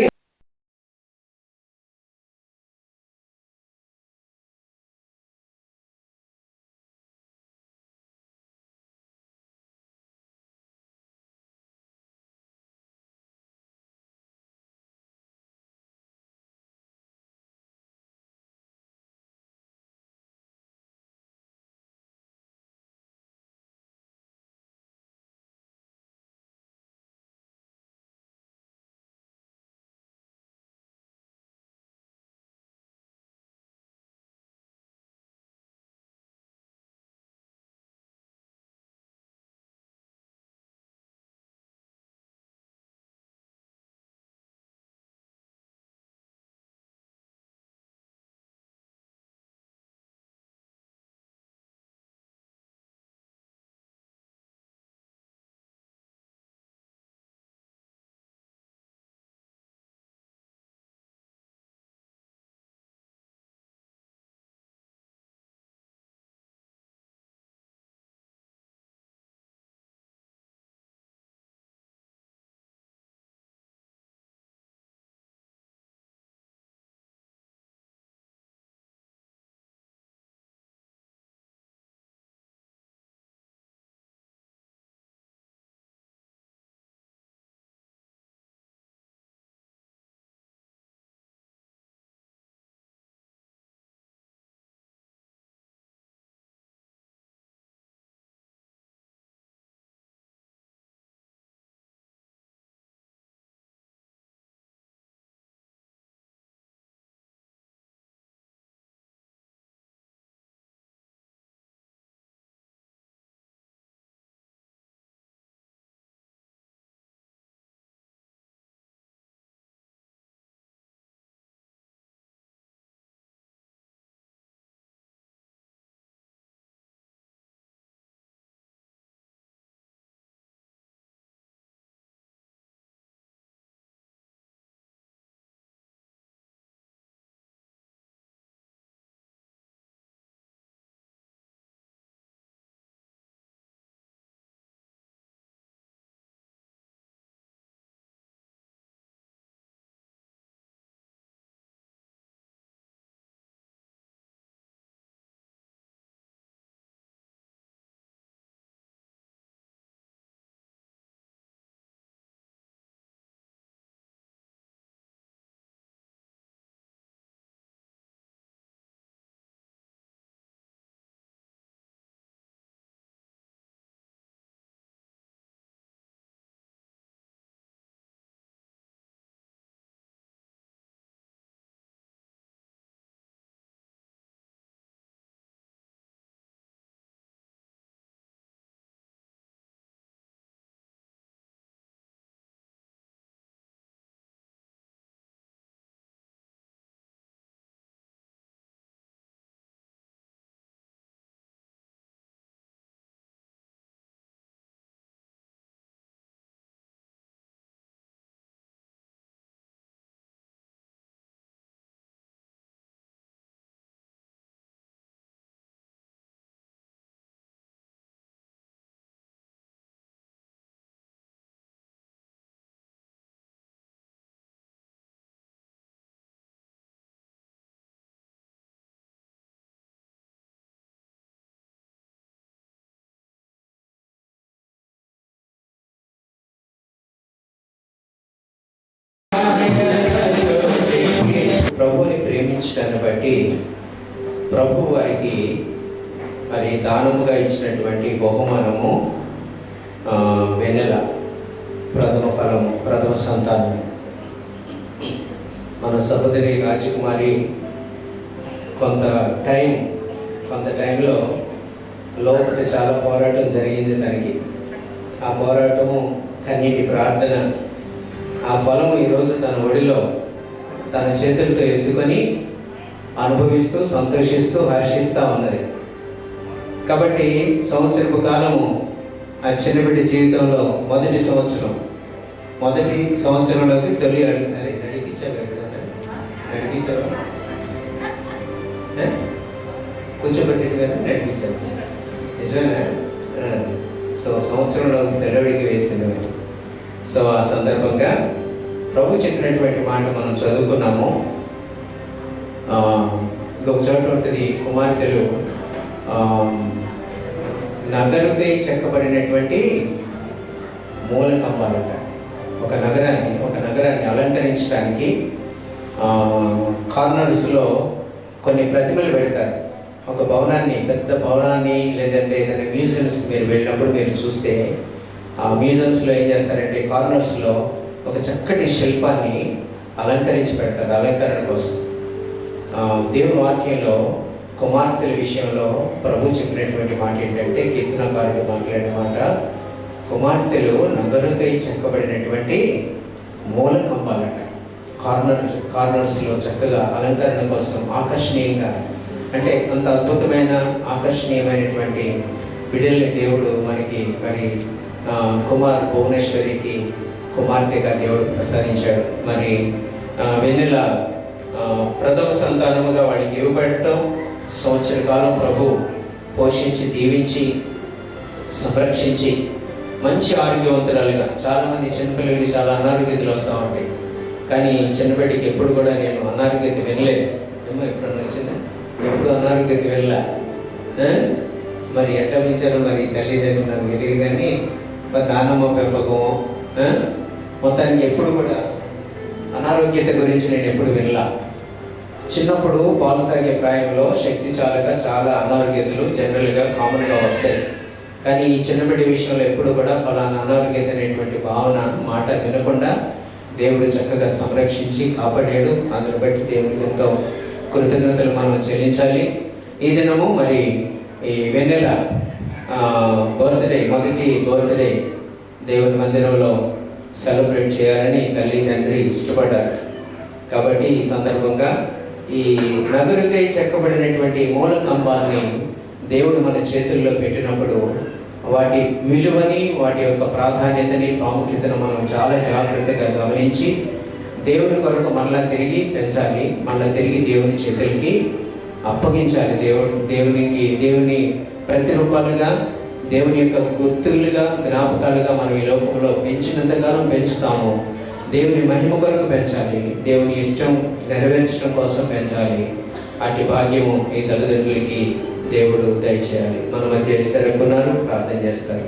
ప్రభువుని ప్రేమించడాన్ని బట్టి ప్రభు వారికి మరి దానముగా ఇచ్చినటువంటి బహుమానము వెన్నెల, ప్రథమ ఫలము, ప్రథమ సంతానం. మన సహోదరి రాజకుమారి కొంత టైంలో లోపల చాలా పోరాటం జరిగింది తనకి. ఆ పోరాటము, కన్నీటి ప్రార్థన, ఆ ఫలము ఈరోజు తన ఒడిలో తన చేతులతో ఎత్తుకొని అనుభవిస్తూ సంతోషిస్తూ హర్షిస్తూ ఉన్నది. కాబట్టి సంవత్సరపు కాలము ఆ చిన్న బిడ్డ జీవితంలో మొదటి సంవత్సరంలోకి తొలి అడుగు నడిపించారు కూర్చోబెట్టాడు కదా నడిపించారు నిజమేనా? సో సంవత్సరంలోకి తొలి అడుగు వేసింది. సో ఆ సందర్భంగా ప్రభు చెప్పినటువంటి మాట మనం చదువుకున్నాము. ఇంకొక చోట ఉంటుంది, కుమార్తెలు నగరుకై చెక్కబడినటువంటి మూల కంబాలంట. ఒక నగరాన్ని అలంకరించడానికి కార్నర్స్లో కొన్ని ప్రతిమలు పెడతారు. ఒక భవనాన్ని, పెద్ద భవనాన్ని, లేదంటే ఏదైనా మ్యూజియంస్ మీరు వెళ్ళినప్పుడు మీరు చూస్తే ఆ మ్యూజియంస్లో ఏం చేస్తారంటే కార్నర్స్లో ఒక చక్కటి శిల్పాన్ని అలంకరించి పెడతారు, అలంకరణ కోసం. దేవుని వాక్యంలో కుమార్తెల విషయంలో ప్రభు చెప్పినటువంటి మాట ఏంటంటే, కీర్తనకారుడు మాట్లాడిన మాట, కుమార్తెలు నగరుకై చెక్కబడినటువంటి మూల కంబాలట. కార్నర్స్లో చక్కగా అలంకరణ కోసం ఆకర్షణీయంగా, అంటే అంత అద్భుతమైన ఆకర్షణీయమైనటువంటి బిడ్డల్ని దేవుడు మనకి మరి భువనేశ్వరికి కుమార్తెగా దేవుడు ప్రసాదించాడు. మరి వెన్నెల ప్రథమ సంతానముగా వాడికి ఇవ్వబడటం, సంవత్సర కాలం ప్రభు పోషించి దీవించి సంరక్షించి మంచి ఆరోగ్యవంతురాలుగా. చాలామంది చిన్నపిల్లలకి చాలా అనారోగ్యతలు వస్తూ ఉంటాయి, కానీ చిన్నబిడ్డకి ఎప్పుడు కూడా నేను అనారోగ్యత వినలేదు. ఏమో ఎప్పుడన్నా వచ్చిందా? ఎప్పుడు అనారోగ్యత వెళ్ళా. మరి ఎట్లా పెంచారో మరి తల్లిదండ్రులు నాకు తెలియదు, కానీ మరి నాన్నమ్మ పెంపకం మొత్తానికి ఎప్పుడు కూడా అనారోగ్యత గురించి నేను ఎప్పుడు వినలా. చిన్నప్పుడు పాలు తాగే ప్రాయంలో శక్తి చాలా అనారోగ్యతలు జనరల్గా కామన్గా వస్తాయి. కానీ ఈ చిన్నబిడ్డ విషయంలో ఎప్పుడు కూడా పలానా అనారోగ్యత అనేటువంటి భావన మాట వినకుండా దేవుడు చక్కగా సంరక్షించి కాపాడాడు. అందును బట్టి దేవుడికి ఎంతో కృతజ్ఞతలు మనం చెల్లించాలి. ఈ దినము మరి ఈ వెన్నెల మొదటి బర్త్డే దేవుని మందిరంలో సెలబ్రేట్ చేయాలని తల్లి తండ్రి ఇష్టపడ్డారు. కాబట్టి ఈ సందర్భంగా ఈ నగరుకై చెక్కబడినటువంటి మూల కంబాల్ని దేవుడు మన చేతుల్లో పెట్టినప్పుడు వాటి విలువని, వాటి యొక్క ప్రాధాన్యతని, ప్రాముఖ్యతను మనం చాలా జాగ్రత్తగా గమనించి దేవుని కొరకు మళ్ళా తిరిగి పెంచాలి, మళ్ళా తిరిగి దేవుని చేతులకి అప్పగించాలి. దేవుని ప్రతిరూపాలుగా, దేవుని యొక్క గుర్తులుగా, జ్ఞాపకాలుగా మనం ఈ లోకంలో పెంచినంతకాలం పెంచుతాము. దేవుని మహిమ కొరకు పెంచాలి, దేవుని ఇష్టం నెరవేర్చడం కోసం పెంచాలి. అట్టి భాగ్యము ఈ తల్లిదండ్రులకి దేవుడు దయచేయాలి. మనం అది చేస్తారనుకున్నారు, ప్రార్థన చేస్తారు.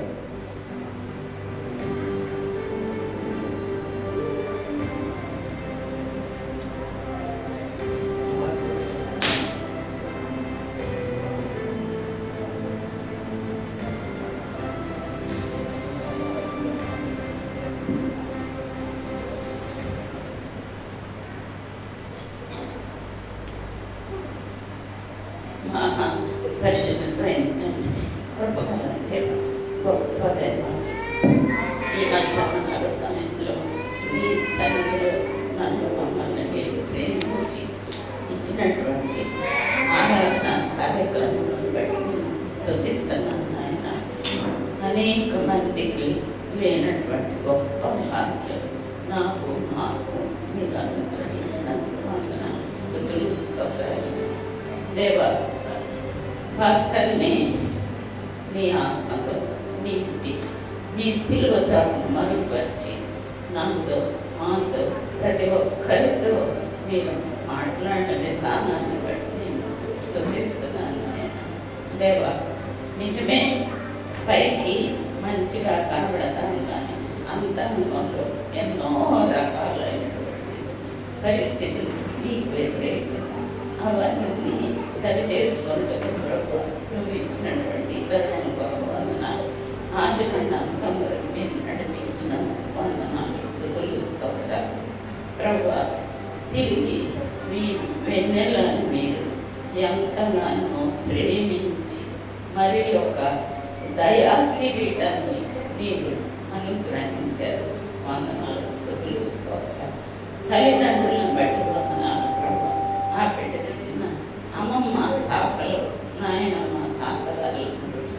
ఈ మధ్యాహ్న సమయంలో ఈ సన్నిధిలో నన్ను మమ్మల్ని మీరు ప్రేమించి ఇచ్చినటువంటి ఆరాధన కార్యక్రమాలను బట్టి నేను స్తుతిస్తున్నాను. ఆయన అనేక మందికి లేనటువంటి గొప్ప భాగ్యం మాకు మీరు అనుగ్రహించినందుకు వందనాలు, స్తుతులు, స్తోత్రాలు. దేవా, భాస్కర్ని నీ ఆత్మతో నింపి నీ సిలువ చాటును మరుగుపరిచి నాతో మాతో ప్రతి ఒక్కరితో మీరు మాట్లాడిన విధానాన్ని బట్టి నేను స్తుతిస్తున్నాను. దేవా, నిజమే పైకి మంచిగా కనబడతాను, కానీ అంతరంగంలో ఎన్నో రకాలైనటువంటి పరిస్థితులు నీకు వ్యతిరేకంగా అవన్నీ సరి చేసుకుంటూ నువ్వు ఇచ్చినటువంటి ఇతరులను వందనాలు. ఆది అంతం వరకు మీరు నడిపించిన వందనాలు, స్తుతులు, స్తోత్రాలు. ప్రభువా, తిరిగి మీ వెన్నెలను మీరు ఎంతగానో ప్రేమించి మరి ఒక దయా కిరీటాన్ని మీరు అనుగ్రహించారు. వందనాలు, స్తుతులు, స్తోత్రాలు. తల్లిదండ్రులను బట్టి వందనాలు. ప్రభువా, ఆ బిడ్డకి ఇచ్చిన అమ్మమ్మ, తాతలు, నాయనమ్మ, తాతగారు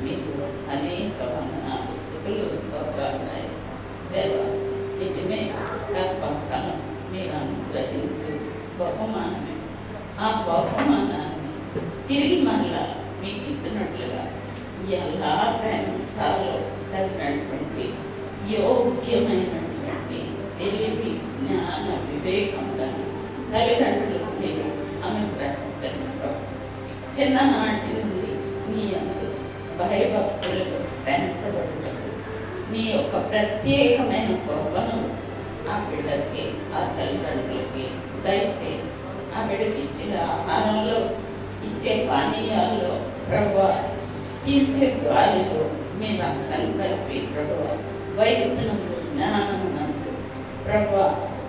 మీకు అనేక వందనాలు, స్తుతులు, అనుగ్రహించు బహుమానమే. ఆ బహుమానాన్ని తిరిగి మళ్ళా మీకు ఇచ్చినట్లుగా ఎలా పెంచాలో తగినటువంటి యోగ్యమైనటువంటి తెలివి జ్ఞాన వివేకంగా తల్లిదండ్రులకు మీరు అనుగ్రహించండి ప్రభు. చిన్ననాటి నుండి మీ యందు భయభక్తులకు పెంచబడుటకు నీ యొక్క ప్రత్యేకమైన కృపను ఆ బిడ్డకి ఆ తల్లిదండ్రులకి దయచేయి. ఆ బిడ్డకి ఇచ్చిన ఆహారంలో, ఇచ్చే పానీయాల్లో ప్రభువా, ఇచ్చే గాలిలో మీ రక్తం కలిపి ప్రభువా, వయస్సునందు జ్ఞానమునందు ప్రభువా,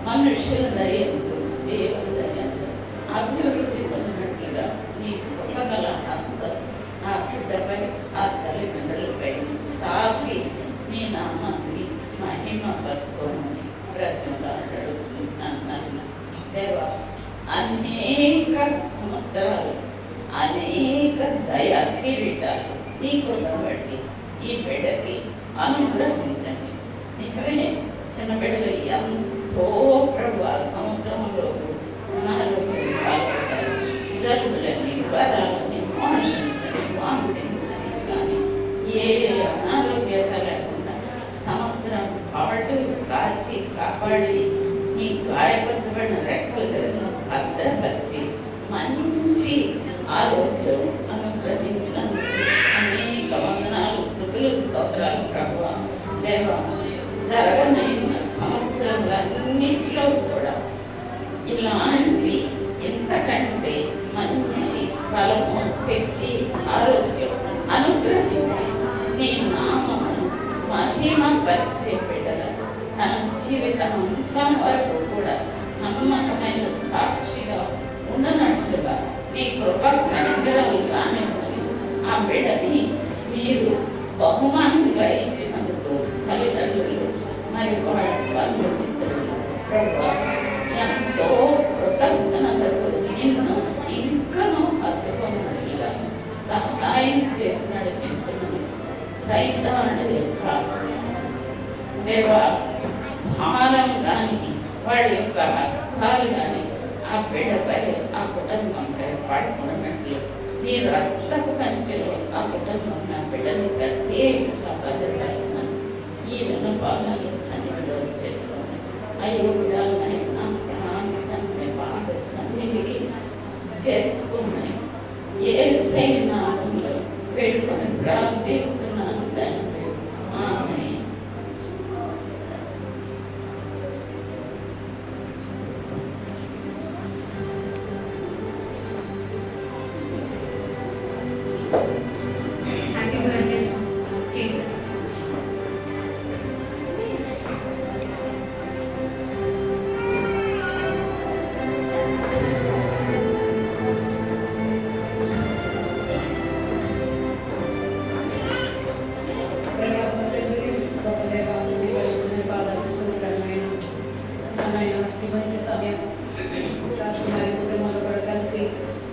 మనుషుల దయందు దేవుని దయందు అభివృద్ధి పొందినట్లుగా నీ కృపగల హస్తం ఆ బిడ్డపై ఆ తల్లిదండ్రులపై చాపి నీ నామాన్ని మహిమపరచుకోమని బ్రతిమలాడి అడుగుతున్నాను నాయన. దేవా, అనేక సంవత్సరాలు అనేక దయా కిరీటాలు నీ కృపను బట్టి ఈ బిడ్డకి అనుగ్రహించండి. నిజమే, చిన్న బిడ్డలు ఎంతో ప్రభు ఆ సంవత్సరంలో అనారోగ్యం పాల్పడతారు. జలుబులని, జ్వరాలని, మోషన్స్ అని, వామిటింగ్స్ అని, కానీ ఏ అనారోగ్యత లేకుండా సంవత్సరం పాటు కాచి కాపాడి నీ గాయపరచబడిన రెక్కల క్రింద భద్రపరిచి మంచి ఆరోగ్యం అనుగ్రహించినందుకు అనేక వందనాలు, స్తుతులు, స్తోత్రాలు ప్రభువా. దేవా, జరగనైన సంవత్సరాలన్నింటిలో కూడా ఇలాంటి ఇంతకంటే మంచి బలము, శక్తి, ఆరోగ్యం అనుగ్రహించి నీ నామమును మహిమ పరిచే బిడ్డగా తన జీవితం వరకు కూడా నమ్మకమైన సాక్షిగా ఉండనట్లుగా నీ కృప కనికరాలు కానివ్వని ఆ బిడ్డని మీరు బహుమానంగా ఇచ్చినందుకు తల్లిదండ్రులు మరి వారి బంధుమిత్రులు ప్రభువా ఎంతో కృతజ్ఞతతో నిన్ను ఇంకనూ హత్తుకున్నట్లుగా సహాయం చేసి నడిపించమని సైతాను యొక్క దేవా భారం కానీ వాడి యొక్క హస్తాలు కానీ ఆ బిడ్డపై, ఆ కుటుంబంపై పడుకున్నట్లు నీ రక్తపు కంచెలో ఆ కుటుంబం నా బిడ్డని ప్రత్యేకంగా భద్రపరిచిన ఈ రుణపాలను సన్నిధిలో చేసుకోండి. అయ్యో బిడ్డలైనా ప్రాణాన్ని బాధ సన్నిధికి చేర్చుకున్నాయి. యేసయ్య నామములో వేడుకొని ప్రార్థిస్తున్నాను తండ్రి, ఆమేన్. మంచి సమయం రాజకుమారి కుటుంబంలో కూడా కలిసి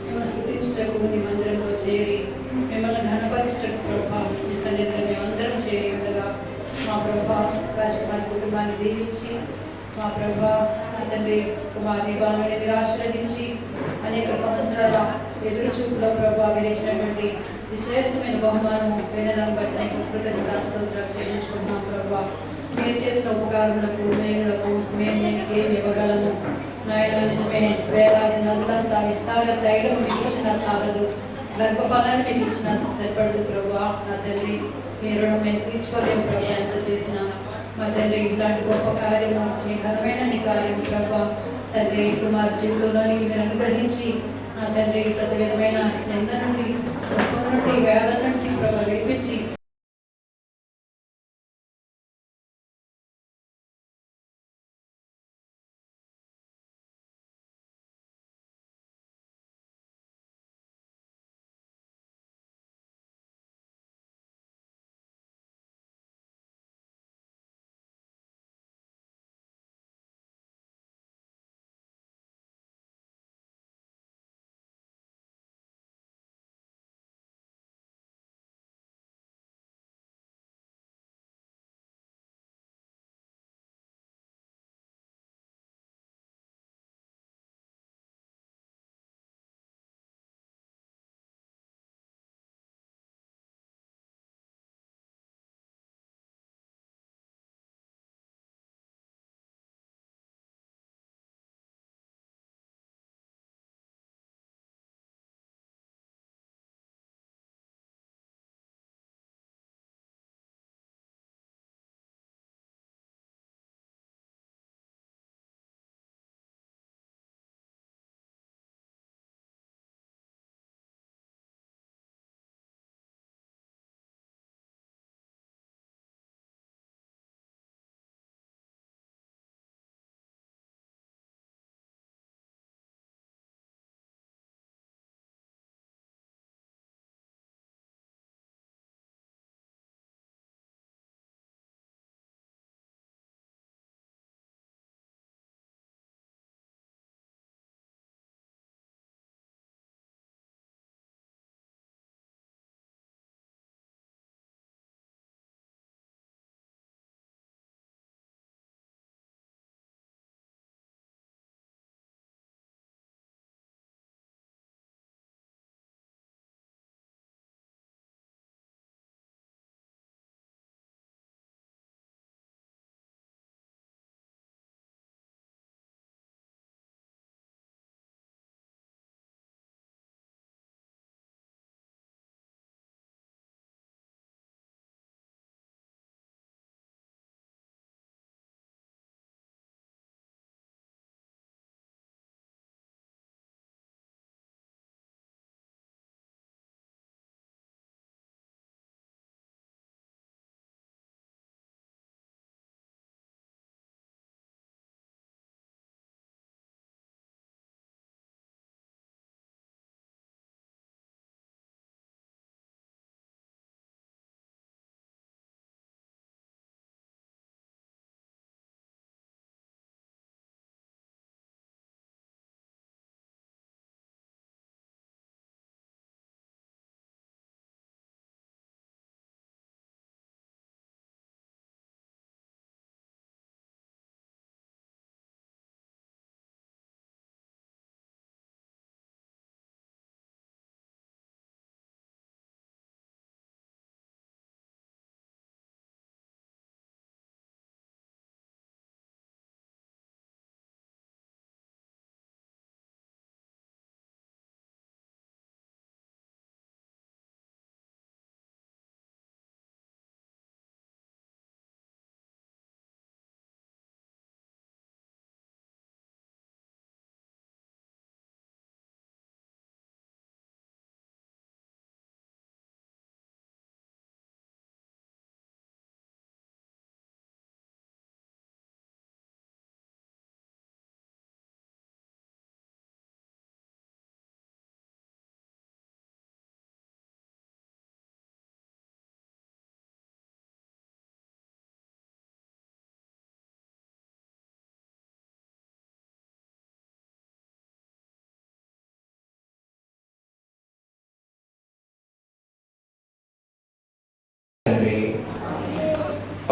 మిమ్మల్ని స్థుతించటకు మీ మందిరంలో చేరి మిమ్మల్ని ఘనపరచటకు ప్రభా మీ సన్నిధిలో మేమందరం చేరి ఉండగా మా ప్రభా రాజకుమారి కుటుంబాన్ని దీవించి మా ప్రభా నా తండ్రి కుమారి బాలుని మీరు ఆశీర్వదించి అనేక సంవత్సరాల ఎదురు చూపులో ప్రభా మీరు ఇచ్చినటువంటి ఈ శ్రేష్టమైన బహుమానం వినడం బట్టి నీకు కృతజ్ఞతాస్తుతులు చెల్లించుకుంటున్నాం ప్రభా. మీరు చేసిన ఉపకారములకు మేలులకు మేము మీకు ఏమి ఇవ్వగలము నాయన. నిజమే, వేలాది నదులంతా విస్తార తైలం మీకు ఇచ్చిన చాలదు, గర్భఫలాన్ని మీకు ఇచ్చిన సరిపడదు ప్రభా. నా తండ్రి మీ రుణం మేము తీర్చుకోలేము ప్రభా. ఎంత చేసినా మా తండ్రి ఇలాంటి గొప్ప కార్యము నీ ఘనమైన నీ కార్యము ప్రభా. తండ్రి కుమార్ జీవితంలోని మీరు అనుగ్రహించి నా తండ్రి ప్రతి విధమైన నింద నుండి దుఃఖం నుండి వేదన నుంచి ప్రభా విడిపించి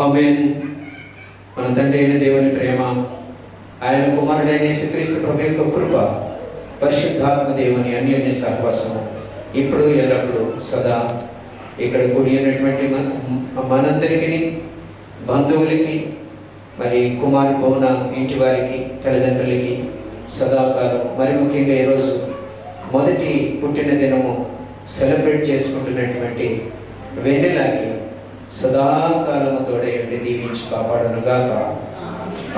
ఆమేన్. మన తండ్రి అయిన దేవుని ప్రేమ, ఆయన కుమారుడైన యేసుక్రీస్తు ప్రభు యొక్క కృప, పరిశుద్ధాత్మ దేవుని అన్యోన్య సహవాసము ఇప్పుడు ఎల్లప్పుడూ సదా ఇక్కడ కూడి ఉన్నటువంటి మనందరికీ, బంధువులకి, మరి కుమారి భవన ఇంటి వారికి, తల్లిదండ్రులకి సదాకాలం, మరి ముఖ్యంగా ఈరోజు మొదటి పుట్టిన దినము సెలబ్రేట్ చేసుకుంటున్నటువంటి వెన్నెలకి సదాకాలము తోడే ఉండి దీవించి కాపాడనుగాక.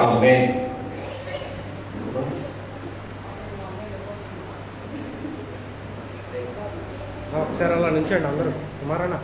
ఆమేన్. ఒకసారి అలా నుంచండి అందరూ. కుమారన్న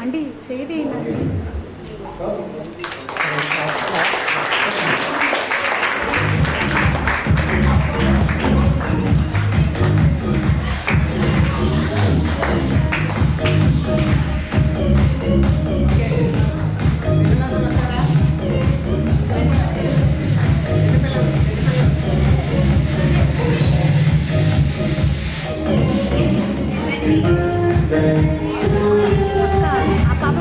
అండి చేది ఆ పాప